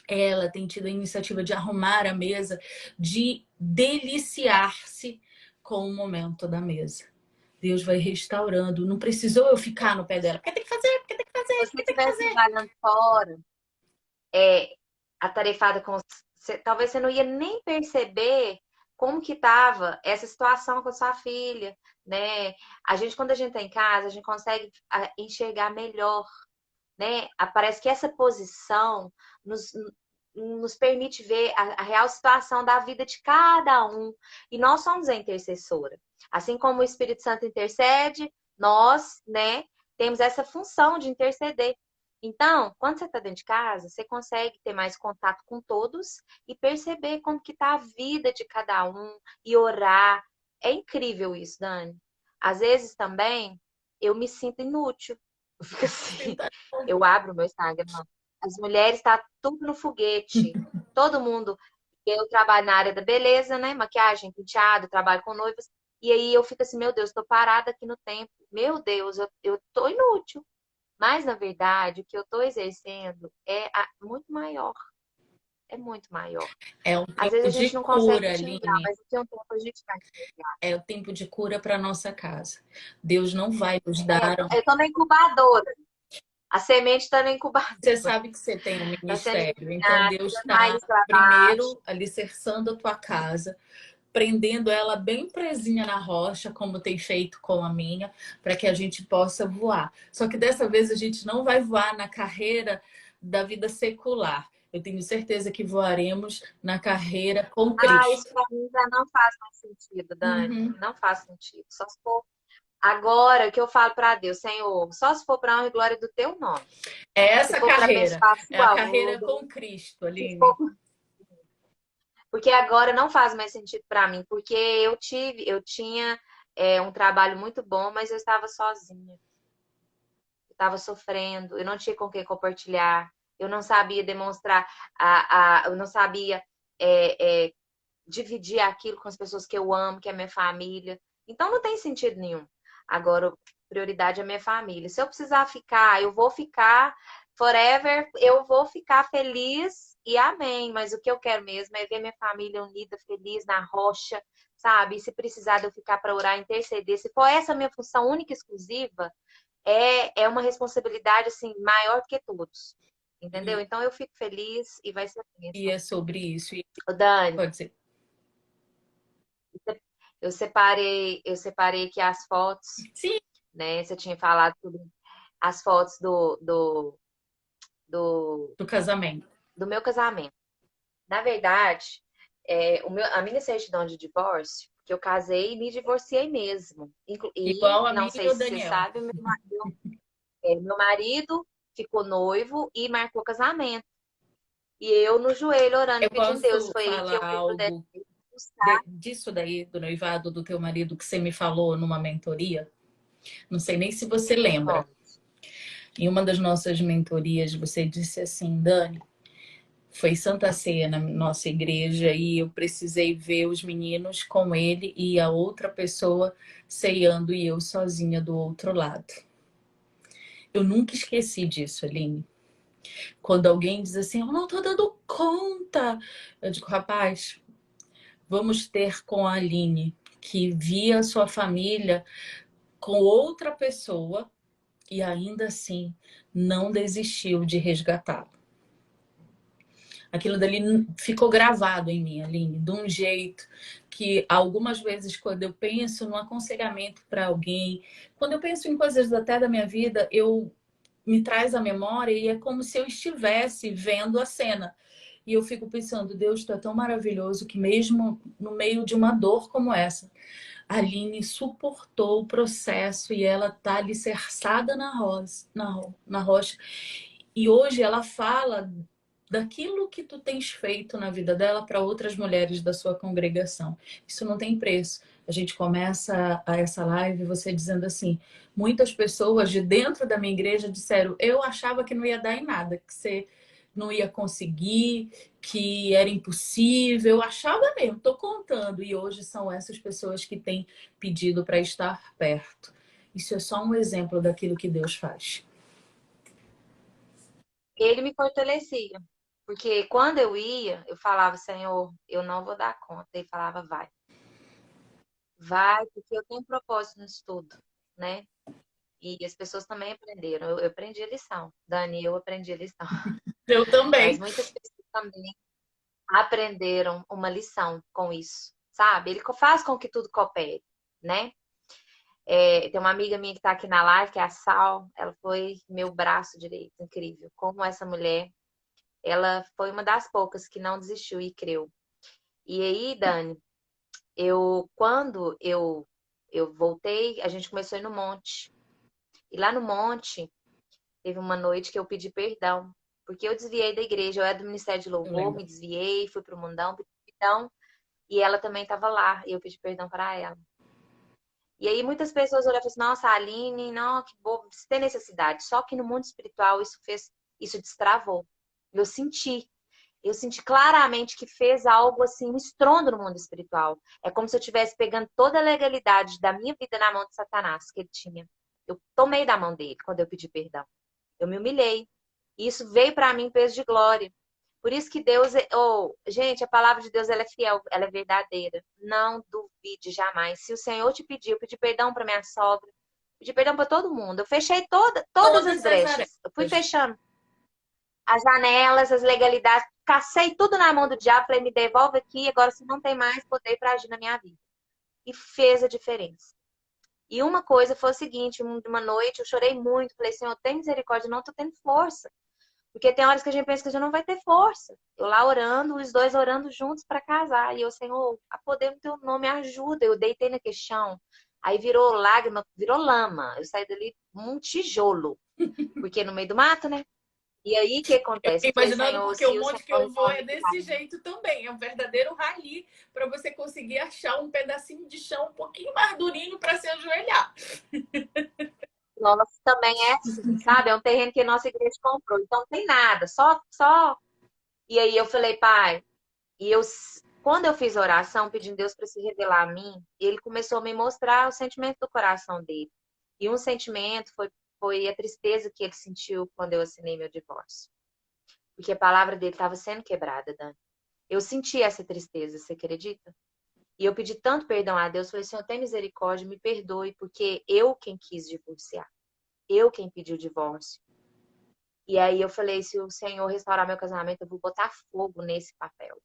Ela tem tido a iniciativa de arrumar a mesa, de deliciar-se com o momento da mesa. Deus vai restaurando. Não precisou eu ficar no pé dela. Porque tem que fazer, porque tem que fazer, Se você porque tem que estivesse fazer. trabalhando fora, atarefada com. Talvez você não ia nem perceber como que estava essa situação com a sua filha, né? Quando a gente está em casa, a gente consegue enxergar melhor, né? Parece que essa posição nos permite ver a real situação da vida de cada um. E nós somos a intercessora. Assim como o Espírito Santo intercede, nós, né, temos essa função de interceder. Então, quando você está dentro de casa, você consegue ter mais contato com todos e perceber como que está a vida de cada um e orar. É incrível isso, Dani. Às vezes também eu me sinto inútil. Eu fico assim, eu abro o meu Instagram, as mulheres estão tudo no foguete. Todo mundo. Eu trabalho na área da beleza, né? Maquiagem, penteado, trabalho com noivas. E aí eu fico assim, meu Deus, estou parada aqui no tempo. Meu Deus, eu tô inútil. Mas, na verdade, o que eu estou exercendo é muito maior. É muito maior. É um Às vezes tempo a de gente não consegue cura, enxergar, Aline. mas daqui a um tempo a gente vai enxergar. É o tempo de cura para nossa casa. Deus não vai nos dar. Eu tô na incubadora. A semente está na Você incubadora. sabe que você tem um Está sendo ministério. Então ensinada, Deus tirando está raiz para baixo. primeiro alicerçando a tua casa, prendendo ela bem presinha na rocha, como tem feito com a minha, para que a gente possa voar. Só que dessa vez a gente não vai voar na carreira da vida secular. Eu tenho certeza que voaremos na carreira com Isso Cristo. para mim já não faz mais sentido, Dani. Uhum. Não faz sentido. Só se for agora que eu falo para Deus, Senhor, só se for para honra e glória do teu nome. É Se essa for para carreira. abençoar a É a sua carreira obra, com Cristo, se Aline. for... porque agora não faz mais sentido para mim, porque eu tinha um trabalho muito bom, mas eu estava sozinha. Eu estava sofrendo, eu não tinha com quem compartilhar, eu não sabia demonstrar, eu não sabia é, é, dividir aquilo com as pessoas que eu amo, que é minha família. Então não tem sentido nenhum. Agora, prioridade é minha família. Se eu precisar ficar, eu vou ficar forever eu vou ficar feliz e amém. Mas o que eu quero mesmo é ver minha família unida, feliz na rocha, sabe? E se precisar de eu ficar para orar, interceder, se for essa minha função única e exclusiva, é uma responsabilidade assim maior do que todos. Entendeu? E, Então eu fico feliz e vai ser e bênção. é sobre isso. E Ô, Dani, pode ser. eu separei aqui as fotos, Sim, né? Você tinha falado sobre as fotos do, do casamento. do meu casamento. Na verdade, a minha certidão de divórcio, que eu casei e me divorciei mesmo. E Igual a não mim e sei o se você Daniel. sabe, meu marido ficou noivo e marcou casamento. E eu no joelho orando e Eu pedindo Deus. posso Foi aí que falar eu vi pro Deus algo buscar. disso daí, do noivado do teu marido, que você me falou numa mentoria? Não sei nem se você lembra. Em uma das nossas mentorias, você disse assim, Dani, foi Santa Ceia na nossa igreja e eu precisei ver os meninos com ele e a outra pessoa ceando e eu sozinha do outro lado. Eu nunca esqueci disso, Aline. Quando alguém diz assim, eu não tô dando conta, eu digo, rapaz, vamos ter com a Aline, que via sua família com outra pessoa e ainda assim não desistiu de resgatá-lo. Aquilo dali ficou gravado em mim, Aline, de um jeito que algumas vezes quando eu penso no aconselhamento para alguém, quando eu penso em coisas até da minha vida, eu me traz à memória e é como se eu estivesse vendo a cena. E eu fico pensando, Deus, tu é tão maravilhoso que mesmo no meio de uma dor como essa, a Aline suportou o processo e ela tá alicerçada na rocha. E hoje ela fala daquilo que tu tens feito na vida dela para outras mulheres da sua congregação. Isso não tem preço. A gente começa essa live você dizendo assim, muitas pessoas de dentro da minha igreja disseram, eu achava que não ia dar em nada, que você não ia conseguir, que era impossível, eu achava mesmo, tô contando. E hoje são essas pessoas que têm pedido para estar perto. Isso é só um exemplo daquilo que Deus faz. Ele me fortalecia. Porque quando eu ia, eu falava, Senhor, eu não vou dar conta. Ele falava, vai. Vai, porque eu tenho um propósito nisso tudo, né? E as pessoas também aprenderam. Eu aprendi a lição. Dani, eu aprendi a lição. Eu Mas também. muitas pessoas também aprenderam uma lição com isso, sabe? Ele faz com que tudo coopere, né? Tem uma amiga minha que tá aqui na live, que é a Sal. Ela foi meu braço direito, incrível. Como essa mulher, ela foi uma das poucas que não desistiu e creu. E aí, Dani, quando eu voltei, a gente começou a ir no monte. E lá no monte, teve uma noite que eu pedi perdão, porque eu desviei da igreja, eu era do Ministério de Eu Louvor, lembro. me desviei, fui pro mundão, pedi perdão, e ela também estava lá, e eu pedi perdão para ela. E aí muitas pessoas olham e falam assim, nossa, Aline, não, que bobo, você tem necessidade. Só que no mundo espiritual isso destravou. Eu senti. Eu senti claramente que fez algo assim, um estrondo no mundo espiritual. É como se eu estivesse pegando toda a legalidade da minha vida na mão de Satanás que ele tinha. Eu tomei da mão dele quando eu pedi perdão. Eu me humilhei. E isso veio para mim peso de glória. Por isso que Deus, gente, a palavra de Deus ela é fiel, ela é verdadeira. Não duvide jamais. Se o Senhor te pediu, pedir perdão para minha sogra, pedir perdão para todo mundo. Eu fechei todas as Todas as brechas. Eu fui arestas. fechando as janelas, as legalidades, cacei tudo na mão do diabo, falei, me devolve aqui, agora você não tem mais poder para agir na minha vida. E fez a diferença. E uma coisa foi o seguinte, uma noite eu chorei muito, falei, Senhor, tem misericórdia, não tô tendo força. Porque tem horas que a gente pensa que a gente não vai ter força. Eu lá orando, os dois orando juntos para casar. E eu, Senhor, a poder do teu nome ajuda. Eu deitei naquele chão. Aí virou lágrima, virou lama. Eu saí dali um tijolo. Porque no meio do mato, né? E aí, o que Eu acontece? fiquei Eu falei, imaginando Senhor, porque o se o monte que Senhor eu vou reforma é esse desse caminho. jeito também. É um verdadeiro rali para você conseguir achar um pedacinho de chão um pouquinho mais durinho para se ajoelhar. Nossa, também é assim, sabe? É um terreno que a nossa igreja comprou. Então, não tem nada, só. E aí eu falei, pai, e eu, quando eu fiz a oração pedindo Deus para se revelar a mim, ele começou a me mostrar o sentimento do coração dele. E um sentimento foi a tristeza que ele sentiu quando eu assinei meu divórcio. Porque a palavra dele estava sendo quebrada, Dani. Eu senti essa tristeza, você acredita? E eu pedi tanto perdão a Deus, falei, Senhor, tem misericórdia, me perdoe, porque eu quem quis divorciar. Eu quem pediu o divórcio. E aí eu falei, se o Senhor restaurar meu casamento, eu vou botar fogo nesse papel.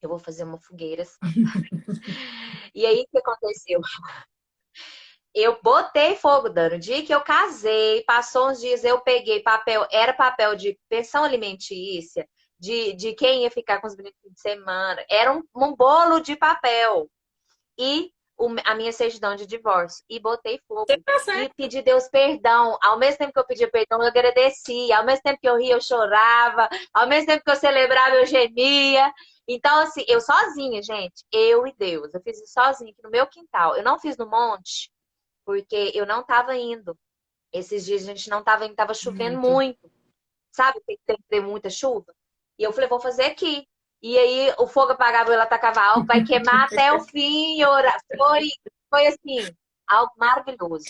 Eu vou fazer uma fogueira santa. E aí o que aconteceu? Eu botei fogo, Dani. No dia que eu casei, passou uns dias, eu peguei papel, era papel de pensão alimentícia, de quem ia ficar com os meninos de semana. Era um bolo de papel. E a minha certidão de divórcio. E botei Você fogo. tá E certo. pedi Deus perdão. Ao mesmo tempo que eu pedia perdão, eu agradecia. Ao mesmo tempo que eu ria, eu chorava. Ao mesmo tempo que eu celebrava, eu gemia. Então, assim, eu sozinha, gente, eu e Deus. Eu fiz isso sozinha aqui no meu quintal. Eu não fiz no monte, porque eu não estava indo. Esses dias a gente não estava indo, estava chovendo Muito. muito. Sabe? Tem que ter muita chuva. E eu falei, vou fazer aqui. E aí o fogo apagava, ela tacava álcool, vai queimar até o fim. Foi assim, algo maravilhoso,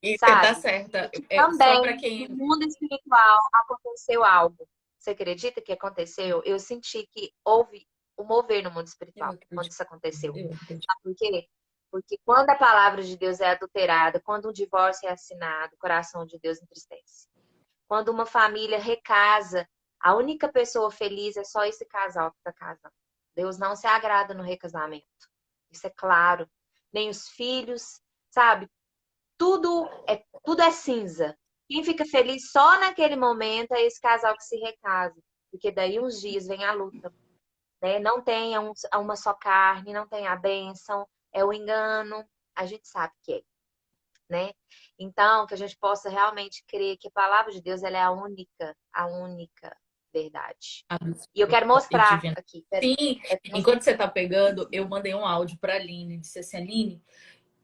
E você tá sabe? certa. E Só também para no quem. mundo espiritual aconteceu algo. Você acredita que aconteceu? Eu senti que houve um mover no mundo Eu espiritual quando acredito. isso aconteceu. Eu acredito. Sabe por quê? Porque quando a palavra de Deus é adulterada, quando um divórcio é assinado, o coração de Deus entristece. Quando uma família recasa, a única pessoa feliz é só esse casal que está casando. Deus não se agrada no recasamento. Isso é claro. Nem os filhos, sabe? Tudo é cinza. Quem fica feliz só naquele momento é esse casal que se recasa. Porque daí uns dias vem a luta. Né? Não tem uma só carne, não tem a bênção, é o engano. A gente sabe que é, né? Então, que a gente possa realmente crer que a palavra de Deus ela é a única verdade. E eu quero Absoluta e mostrar divina. aqui, Sim, quero mostrar. enquanto você tá pegando, eu mandei um áudio para a Aline. Disse assim: Aline,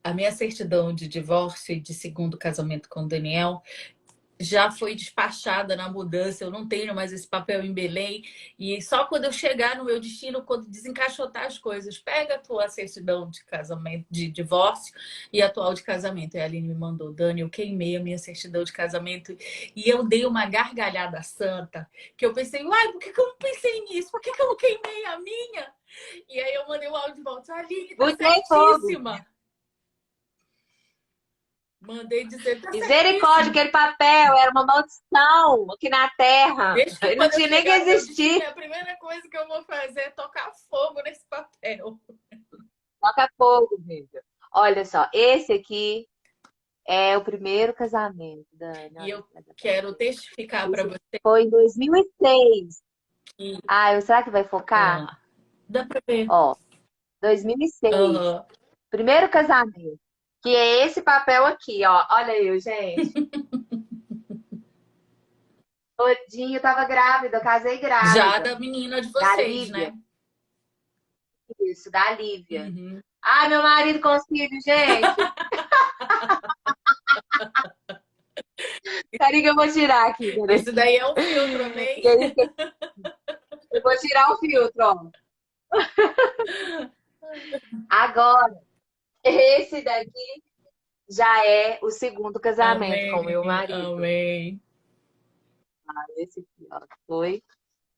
a minha certidão de divórcio e de segundo casamento com o Daniel já foi despachada na mudança, eu não tenho mais esse papel em Belém. E só quando eu chegar no meu destino, quando desencaixotar as coisas, pega a tua certidão de casamento, de divórcio e atual de casamento. E a Aline me mandou, Dani, eu queimei a minha certidão de casamento e eu dei uma gargalhada santa, que eu pensei, uai, por que que eu não pensei nisso? Por que que eu não queimei a minha? E aí eu mandei o áudio de volta, Aline, tá Botei fogo. certíssima. Mandei dizer, tá Misericórdia, certíssima. aquele papel era uma maldição aqui na terra. Deixa que Ele não quando eu tinha nem que chegar no meu destino, existir. a primeira coisa que eu vou fazer é tocar fogo nesse papel. Toca fogo, amiga. Olha só, esse aqui é o primeiro casamento, Dani. E Olha, eu cada quero papel. testificar para Esse você foi em 2006. que Será que vai focar? dá para ver. Ó, 2006. Aham. Primeiro casamento. Que é esse papel aqui, ó. Olha eu, gente. Todinho, eu tava grávida, eu casei Já grávida. da menina de Da vocês, Lívia. né? Isso, da Lívia. Uhum. Ai, meu marido com os filhos, gente. Peraí que eu vou tirar aqui, peraí. Isso daí é um filtro, amém? E aí, eu vou tirar o filtro, ó. Agora, esse daqui já é o segundo casamento com o meu Amém, marido. amém, Esse aqui, ó, foi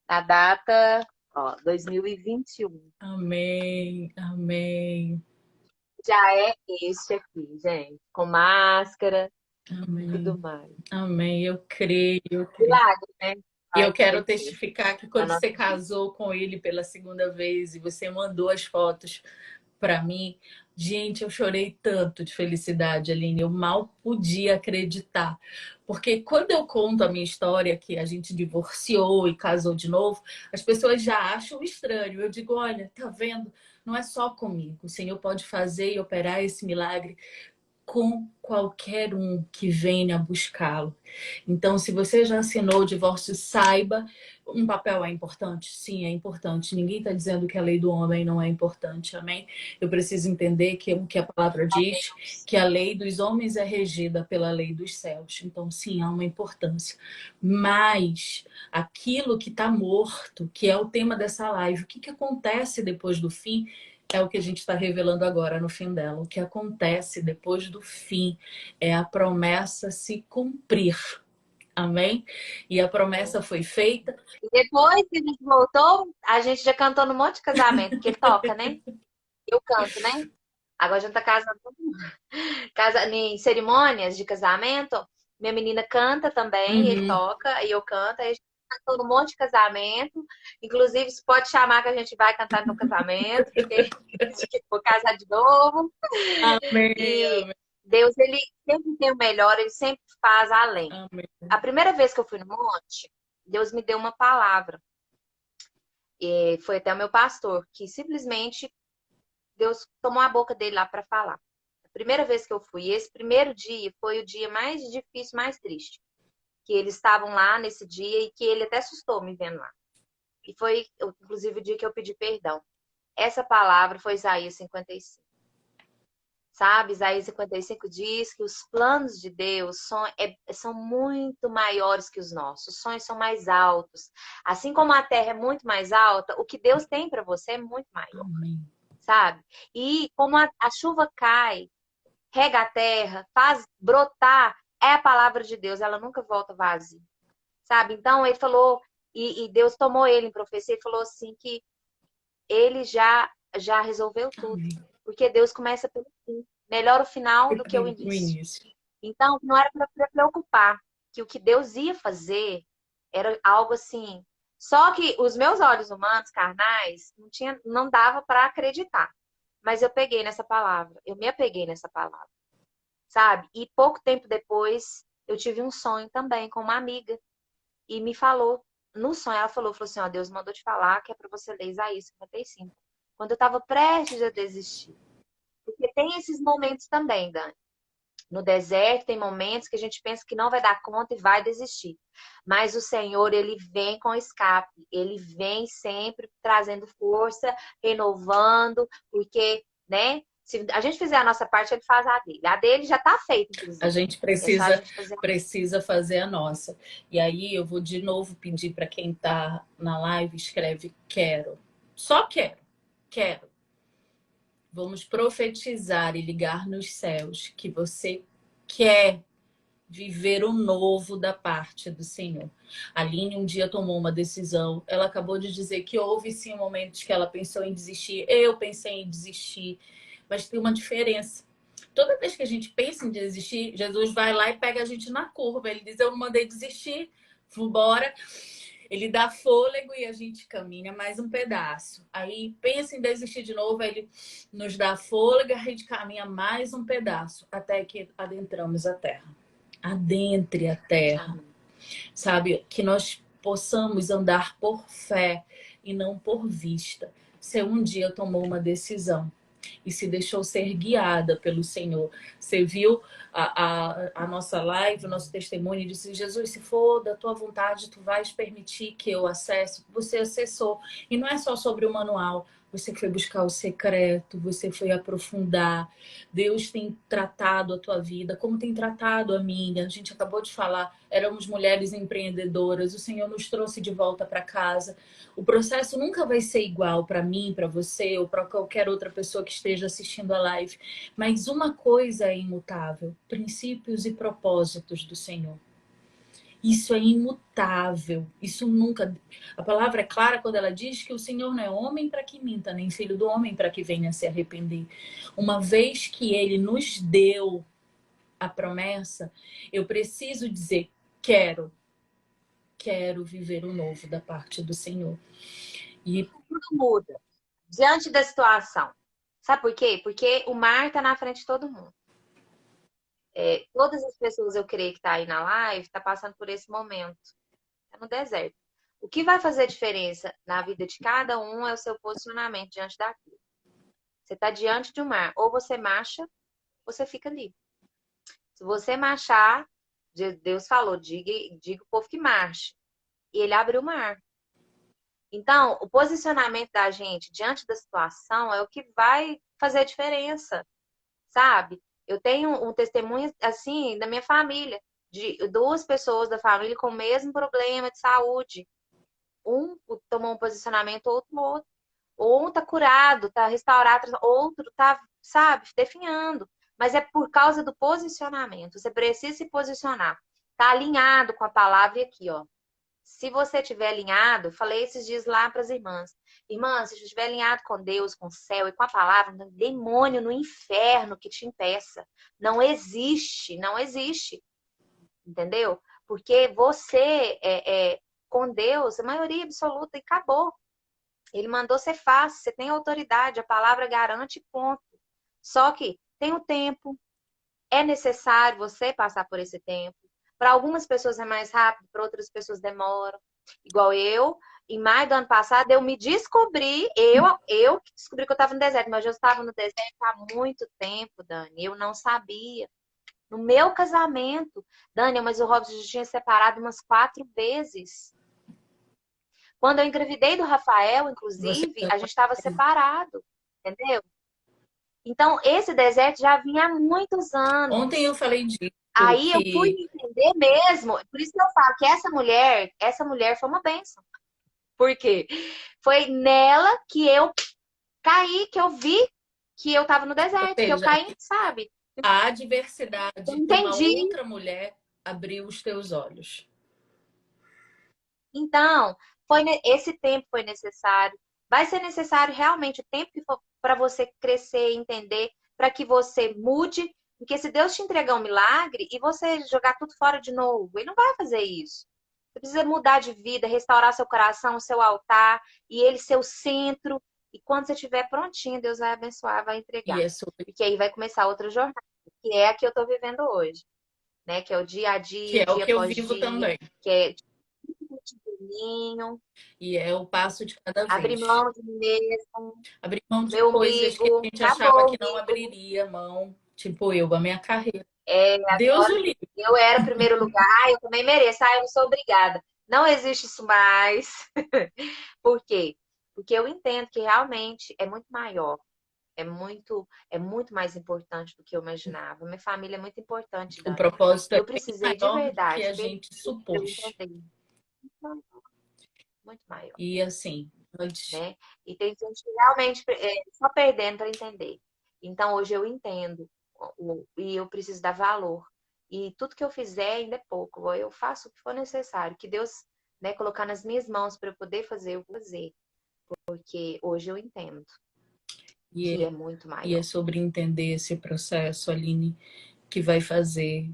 na data, ó, 2021. amém, amém, Já é este aqui, gente, com máscara e amém, tudo mais. amém. Eu creio, eu creio. Milagre, né? E Vai eu quero acontecer testificar que na quando nossa você vida. casou com ele pela segunda vez e você mandou as fotos para mim, gente, eu chorei tanto de felicidade, Aline. Eu mal podia acreditar. Porque quando eu conto a minha história, que a gente divorciou e casou de novo, as pessoas já acham estranho. Eu digo, olha, tá vendo? Não é só comigo. O Senhor pode fazer e operar esse milagre com qualquer um que venha buscá-lo. Então, se você já assinou o divórcio, saiba, um papel é importante? Sim, é importante. Ninguém está dizendo que a lei do homem não é importante, amém? Eu preciso entender que o que a palavra diz, que a lei dos homens é regida pela lei dos céus. Então, sim, há uma importância. Mas aquilo que está morto, que é o tema dessa live, o que acontece depois do fim, É o que a gente está revelando agora no fim dela. O que acontece depois do fim é a promessa se cumprir. Amém? E a promessa foi feita. E depois que a gente voltou, a gente já cantou no monte de casamento, porque ele toca, né? Eu canto, né? Agora a gente tá casando todo mundo. Em cerimônias de casamento, minha menina canta também, ele Uhum. toca e eu canto. Aí a gente cantou no monte de casamento. Inclusive, você pode chamar que a gente vai cantar no casamento, porque vou casar de novo. Amém, E amém, Deus, ele sempre tem o melhor, ele sempre faz além. amém. A primeira vez que eu fui no monte, Deus me deu uma palavra. E foi até o meu pastor, que simplesmente Deus tomou a boca dele lá para falar. A primeira vez que eu fui, esse primeiro dia foi o dia mais difícil, mais triste. Que eles estavam lá nesse dia e que ele até assustou me vendo lá. E foi, inclusive, o dia que eu pedi perdão. Essa palavra foi Isaías 55. Sabe, Isaías 55 diz que os planos de Deus são muito maiores que os nossos. Os sonhos são mais altos. Assim como a terra é muito mais alta, o que Deus tem para você é muito maior, Amém. sabe? E como a chuva cai, rega a terra, faz brotar, é a palavra de Deus, ela nunca volta vazia, sabe? Então ele falou, e Deus tomou ele em profecia e falou assim que ele já resolveu tudo. Amém. Porque Deus começa pelo fim. Melhor o final do que o No início. início. Então, não era para preocupar que o que Deus ia fazer era algo assim. Só que os meus olhos humanos, carnais, não dava para acreditar. Mas eu peguei nessa palavra, eu me apeguei nessa palavra, sabe? E pouco tempo depois, eu tive um sonho também com uma amiga e me falou, no sonho ela falou assim, ó, Deus mandou te falar que é para você ler Isaías 55. Quando eu estava prestes a desistir. Porque tem esses momentos também, Dani. No deserto tem momentos que a gente pensa que não vai dar conta e vai desistir. Mas o Senhor, ele vem com escape. Ele vem sempre trazendo força, renovando, porque, né? Se a gente fizer a nossa parte, ele faz a dele. A dele já está feita, A inclusive. gente É só a precisa gente fazer. precisa fazer a nossa. E aí eu vou de novo pedir para quem está na live, escreve quero. Só quero. Quero. Vamos profetizar e ligar nos céus que você quer viver o novo da parte do Senhor. A Aline um dia tomou uma decisão. Ela acabou de dizer que houve sim momentos que ela pensou em desistir. Eu pensei em desistir. Mas tem uma diferença. Toda vez que a gente pensa em desistir, Jesus vai lá e pega a gente na curva. Ele diz: eu não mandei desistir, vambora. Ele dá fôlego e a gente caminha mais um pedaço. Aí pensa em desistir de novo, aí ele nos dá fôlego e a gente caminha mais um pedaço até que adentramos a terra. Adentre a terra, Amém. sabe? Que nós possamos andar por fé e não por vista. Você um dia tomou uma decisão e se deixou ser guiada pelo Senhor. Você viu a nossa live, o nosso testemunho, e disse: Jesus, se for da tua vontade, tu vais permitir que eu acesse. Você acessou. E não é só sobre o manual. Você foi buscar o secreto, você foi aprofundar. Deus tem tratado a tua vida, como tem tratado a minha. A gente acabou de falar, éramos mulheres empreendedoras. O Senhor nos trouxe de volta para casa. O processo nunca vai ser igual para mim, para você ou para qualquer outra pessoa que esteja assistindo a live. Mas uma coisa é imutável: princípios e propósitos do Senhor. Isso é imutável. Isso nunca. A palavra é clara quando ela diz que o Senhor não é homem para que minta, nem filho do homem para que venha se arrepender. Uma vez que ele nos deu a promessa, eu preciso dizer: quero viver o novo da parte do Senhor. E Tudo muda diante da situação. Sabe por quê? Porque o mar está na frente de todo mundo. Todas as pessoas, eu creio que tá aí na live, tá passando por esse momento. É no deserto. O que vai fazer diferença na vida de cada um é o seu posicionamento diante daquilo. Você está diante de um mar. Ou você marcha, ou você fica ali. Se você marchar, Deus falou, diga o povo que marche. E ele abriu o mar. Então, o posicionamento da gente diante da situação é o que vai fazer a diferença, sabe? Eu tenho um testemunho, assim, da minha família, de duas pessoas da família com o mesmo problema de saúde. Um tomou um posicionamento, outro no outro. Ou um tá curado, tá restaurado, outro tá, sabe, definhando. Mas é por causa do posicionamento. Você precisa se posicionar. Tá alinhado com a palavra e aqui, ó. Se você estiver alinhado, falei esses dias lá para as irmãs. Irmãs, se você estiver alinhado com Deus, com o céu e com a palavra, não tem demônio no inferno que te impeça. Não existe, não existe. Entendeu? Porque você com Deus, a maioria absoluta, e acabou. Ele mandou ser fácil, você tem autoridade, a palavra garante, ponto. Só que tem o tempo, é necessário você passar por esse tempo. Para algumas pessoas é mais rápido, para outras pessoas demoram. Igual eu, em maio do ano passado, eu me descobri, eu que descobri que eu estava no deserto, mas eu estava no deserto há muito tempo, Dani. Eu não sabia. No meu casamento, Dani, mas o Robson já tinha separado umas 4 vezes. Quando eu engravidei do Rafael, Você inclusive, a gente estava separado, entendeu? Então, esse deserto já vinha há muitos Ontem eu anos. falei disso, Aí eu fui que entender mesmo, por isso que eu falo que essa mulher foi uma bênção. Por quê? Foi nela que eu caí, que eu vi que eu estava no ou deserto, que eu seja, caí, sabe? a Eu adversidade de uma entendi. outra mulher abriu os teus olhos. Então, esse tempo foi necessário. Vai ser necessário realmente o tempo que for para você crescer, entender, para que você mude. Porque se Deus te entregar um milagre e você jogar tudo fora de novo, Ele não vai fazer isso. Você precisa mudar de vida, restaurar seu coração, o seu altar, e Ele ser o centro. E quando você estiver prontinho, Deus vai abençoar, vai E entregar. é sobre Porque aí vai começar outra jornada, que é a que eu estou vivendo hoje, né? Que é o dia a que dia, é o dia que eu após vivo dia, também. que é tijolinho, E é o passo de cada abrir vez. mão de mim mesmo, Abrir mão de meu coisas que a umbigo, gente achava acabou o que não umbigo. abriria mão. Tipo eu, a minha carreira. É, Deus o agora livre. eu era primeiro lugar, eu também mereço, eu não sou obrigada. Não existe isso mais. Por quê? Porque eu entendo que realmente é muito maior, é muito mais importante do que eu imaginava. Minha família é muito importante, O Dani. propósito E é eu bem precisei de maior do que verdade a gente eu supôs. entender. Muito maior, E assim, antes. né? E tem gente que realmente só perdendo para entender. Então hoje eu entendo e eu preciso dar valor. E tudo que eu fizer ainda é pouco. Eu faço o que for necessário. Que Deus, né, colocar nas minhas mãos para eu poder fazer, eu vou fazer. Porque hoje eu entendo E que é, é muito e é maior. sobre entender esse processo, Aline, que vai fazer,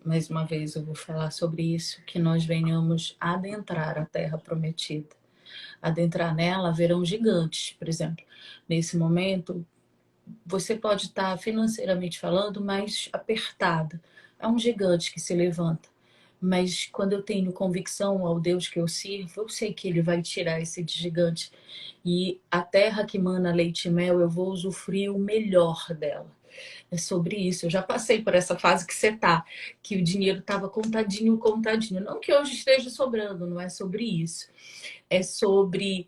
mais uma vez eu vou falar sobre isso, que nós venhamos adentrar a terra prometida. Adentrar nela haverão gigantes, por exemplo. Nesse momento, você pode estar financeiramente falando mais apertada. É um gigante que se levanta. Mas quando eu tenho convicção ao Deus que eu sirvo, eu sei que Ele vai tirar esse gigante. E a terra que mana leite e mel, eu vou usufruir o melhor dela. É sobre isso. Eu já passei por essa fase que você tá, que o dinheiro estava contadinho, contadinho. Não que hoje esteja sobrando, não é sobre isso. É sobre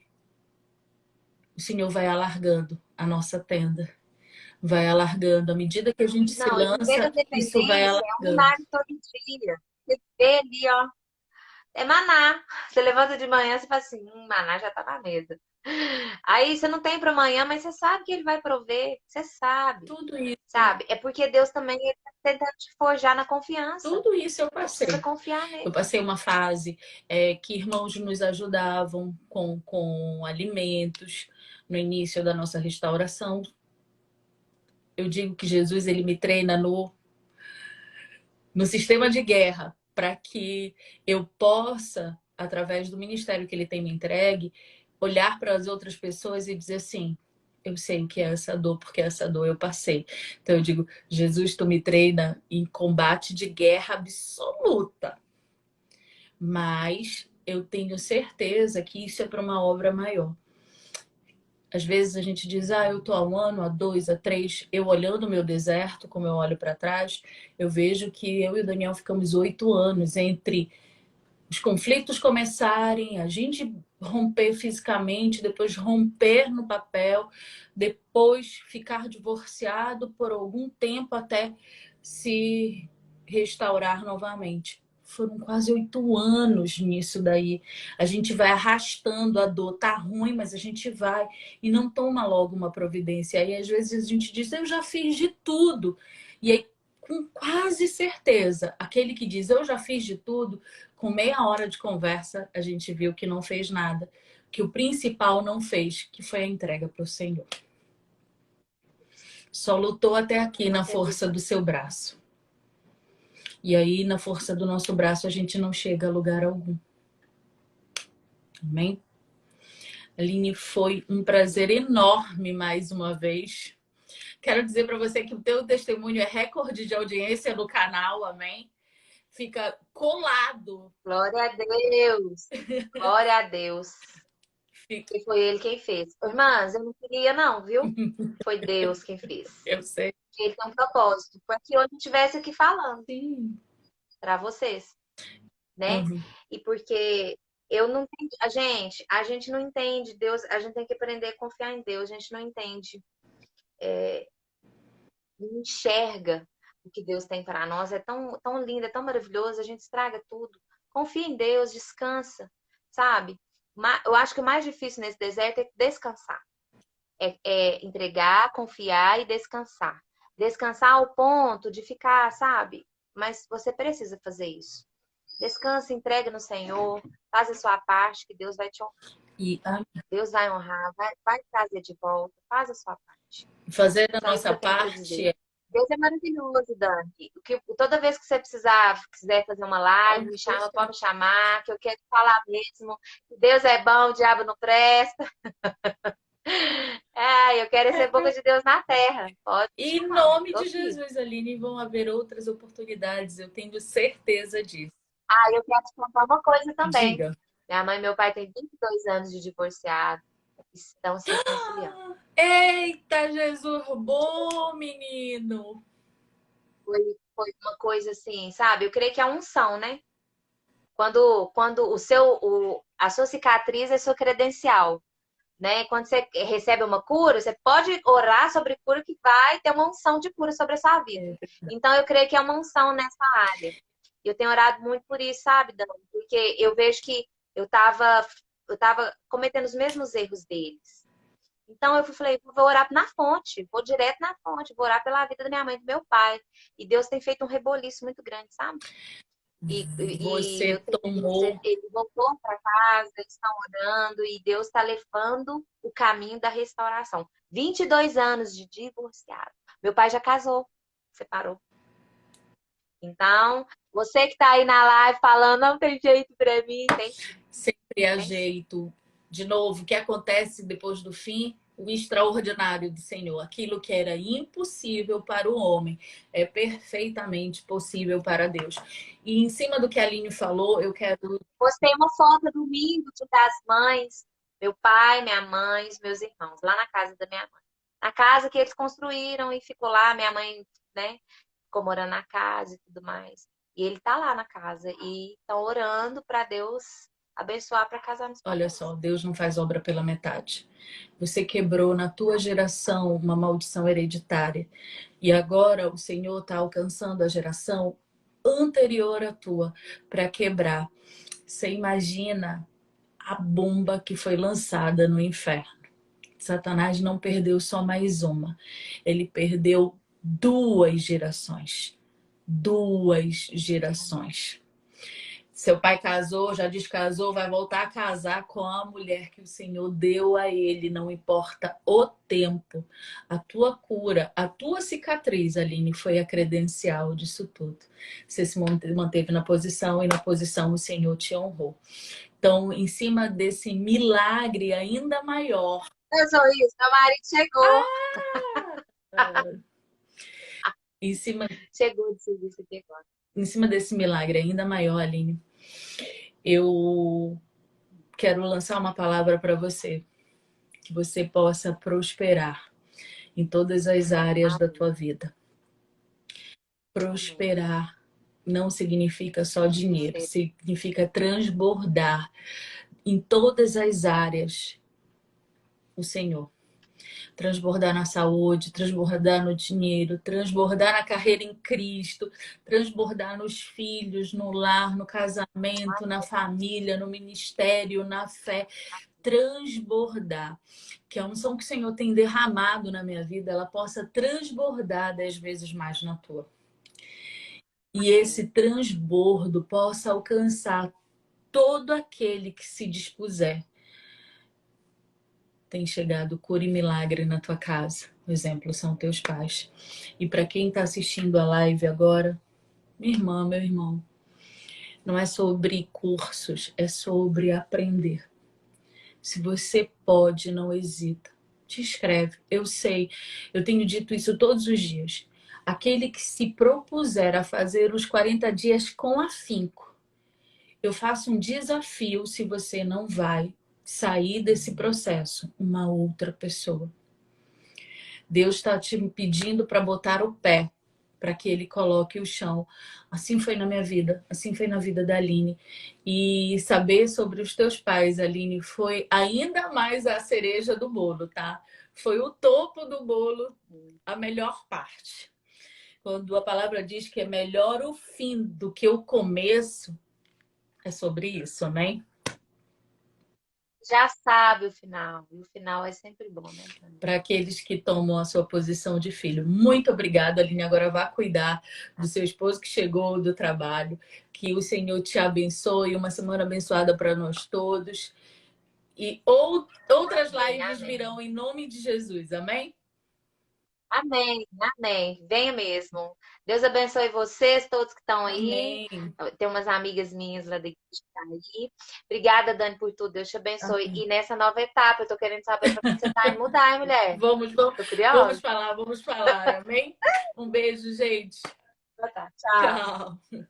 o Senhor vai alargando a nossa tenda. Vai alargando. À medida que a gente se Não, e viver da lança, isso vai dependência é um alargando. milagre todo dia. Você vê ali, ó, é maná. Você levanta de manhã e fala assim, maná já tá na mesa. Aí você não tem para amanhã, mas você sabe que ele vai prover. Você sabe, Tudo isso, sabe? É porque Deus também está tentando te forjar na confiança. tudo isso eu Você precisa passei. confiar Eu nele. passei uma fase que irmãos nos ajudavam com alimentos no início da nossa restauração. Eu digo que Jesus ele me treina no sistema de guerra para que eu possa, através do ministério que ele tem me entregue, olhar para as outras pessoas e dizer assim: eu sei o que é essa dor, porque essa dor eu passei. Então eu digo: Jesus, tu me treina em combate de guerra absoluta. Mas eu tenho certeza que isso é para uma obra maior. Às vezes a gente diz, eu tô há 1 ano, há 2, há 3. Eu olhando o meu deserto, como eu olho para trás, eu vejo que eu e o Daniel ficamos 8 anos entre os conflitos começarem, a gente romper fisicamente, depois romper no papel, depois ficar divorciado por algum tempo até se restaurar novamente. Foram quase 8 anos nisso daí. A gente vai arrastando a dor, tá ruim, mas a gente vai e não toma logo uma providência. Aí às vezes a gente diz, eu já fiz de tudo. E aí, com quase certeza, aquele que diz, eu já fiz de tudo, com meia hora de conversa, a gente viu que não fez nada. Que o principal não fez, que foi a entrega para o Senhor. Só lutou até aqui na força do seu braço. E aí, na força do nosso braço, a gente não chega a lugar algum. Amém? Aline, foi um prazer enorme mais uma vez. Quero dizer para você que o teu testemunho é recorde de audiência no canal, amém? Fica colado. Glória a Deus. Glória a Deus. E foi ele quem fez. Irmãs, eu não queria não, viu? Foi Deus quem fez. Eu sei. Ele tem um propósito. Foi que eu não estivesse aqui falando para vocês, né? Uhum. E porque eu não entendi. A gente não entende Deus, a gente tem que aprender a confiar em Deus. A gente não entende, não enxerga o que Deus tem para nós. É tão, tão lindo, é tão maravilhoso, a gente estraga tudo. Confia em Deus, descansa, sabe? Eu acho que o mais difícil nesse deserto é descansar. É entregar, confiar e descansar. Descansar ao ponto de ficar, sabe? Mas você precisa fazer isso. Descansa, entrega no Senhor, faz a sua parte, que Deus vai te honrar. Deus vai honrar, vai trazer de volta, faz a sua parte. Fazer a Só isso que nossa eu tenho pra parte. dizer. Deus é maravilhoso, Dani. Toda vez que você quiser fazer uma live, me chama, pode me chamar, que eu quero falar mesmo. Deus é bom, o diabo não presta. Eu quero ser boca de Deus na terra. Pode me Em chamar. nome de Jesus, Aline, vão haver outras oportunidades, eu tenho certeza disso. Eu quero te contar uma coisa também. Diga. Minha mãe e meu pai têm 22 anos de divorciado. Estão se reconciliando. Eita, Jesus, bom, menino! Foi uma coisa assim, sabe? Eu creio que é a unção, né? Quando a sua cicatriz é sua credencial, né? Quando você recebe uma cura, você pode orar sobre cura que vai ter uma unção de cura sobre a sua vida. Então, eu creio que é uma unção nessa área. Eu tenho orado muito por isso, sabe, Dani? Porque eu vejo que eu tava cometendo os mesmos erros deles. Então, eu falei, vou orar na fonte, vou direto na fonte, vou orar pela vida da minha mãe e do meu pai. E Deus tem feito um reboliço muito grande, sabe? Você tomou. Ele voltou para casa, eles estão orando e Deus está levando o caminho da restauração. 22 anos de divorciado. Meu pai já casou, separou. Então, você que está aí na live falando, não tem jeito para mim, tem. Sempre há jeito. De novo, o que acontece depois do fim? O extraordinário do Senhor. Aquilo que era impossível para o homem é perfeitamente possível para Deus. E em cima do que a Aline falou, eu quero... Postei uma foto domingo das mães, meu pai, minha mãe, os meus irmãos, lá na casa da minha mãe. Na casa que eles construíram e ficou lá, minha mãe, né, ficou morando na casa e tudo mais. E ele tá lá na casa e estão orando para Deus abençoar para casar nos papéis. Olha só, Deus não faz obra pela metade. Você quebrou na tua geração uma maldição hereditária. E agora o Senhor está alcançando a geração anterior à tua para quebrar. Você imagina a bomba que foi lançada no inferno. Satanás não perdeu só mais uma. Ele perdeu 2 gerações. 2 gerações. Seu pai casou, já descasou, vai voltar a casar com a mulher que o Senhor deu a ele, não importa o tempo. A tua cura, a tua cicatriz, Aline, foi a credencial disso tudo. Você se manteve na posição e na posição o Senhor te honrou. Então, em cima desse milagre ainda maior... Eu sou isso, meu marido chegou. Em cima... Chegou de serviço aqui agora. Em cima desse milagre ainda maior, Aline, eu quero lançar uma palavra para você, que você possa prosperar em todas as áreas da tua vida. Prosperar não significa só dinheiro, significa transbordar em todas as áreas o Senhor. Transbordar na saúde, transbordar no dinheiro, transbordar na carreira em Cristo, transbordar nos filhos, no lar, no casamento, na família, no ministério, na fé. Transbordar. Que a unção que o Senhor tem derramado na minha vida, ela possa transbordar 10 vezes mais na tua. E esse transbordo possa alcançar todo aquele que se dispuser. Tem chegado cura e milagre na tua casa. O exemplo são teus pais. E para quem está assistindo a live agora, minha irmã, meu irmão, não é sobre cursos, é sobre aprender. Se você pode, não hesita. Te inscreve. Eu sei, eu tenho dito isso todos os dias. Aquele que se propuser a fazer os 40 dias com afinco, eu faço um desafio se você não vai sair desse processo, uma outra pessoa. Deus está te pedindo para botar o pé, para que Ele coloque o chão. Assim foi na minha vida, assim foi na vida da Aline. E saber sobre os teus pais, Aline, foi ainda mais a cereja do bolo, tá? Foi o topo do bolo, a melhor parte. Quando a palavra diz que é melhor o fim do que o começo, é sobre isso, né? Já sabe o final. E o final é sempre bom, né? Para aqueles que tomam a sua posição de filho. Muito obrigada, Aline. Agora vá cuidar do seu esposo que chegou do trabalho. Que o Senhor te abençoe. Uma semana abençoada para nós todos. E outras lives virão em nome de Jesus. Amém? Amém, amém. Venha mesmo. Deus abençoe vocês, todos que estão aí. Amém. Tem umas amigas minhas lá da igreja que estão aí. Obrigada, Dani, por tudo. Deus te abençoe. Amém. E nessa nova etapa, eu tô querendo saber para onde você tá indo mudar, hein, mulher? Vamos Tô curiosa. falar. Amém? Um beijo, gente. Tá, tchau. Tchau.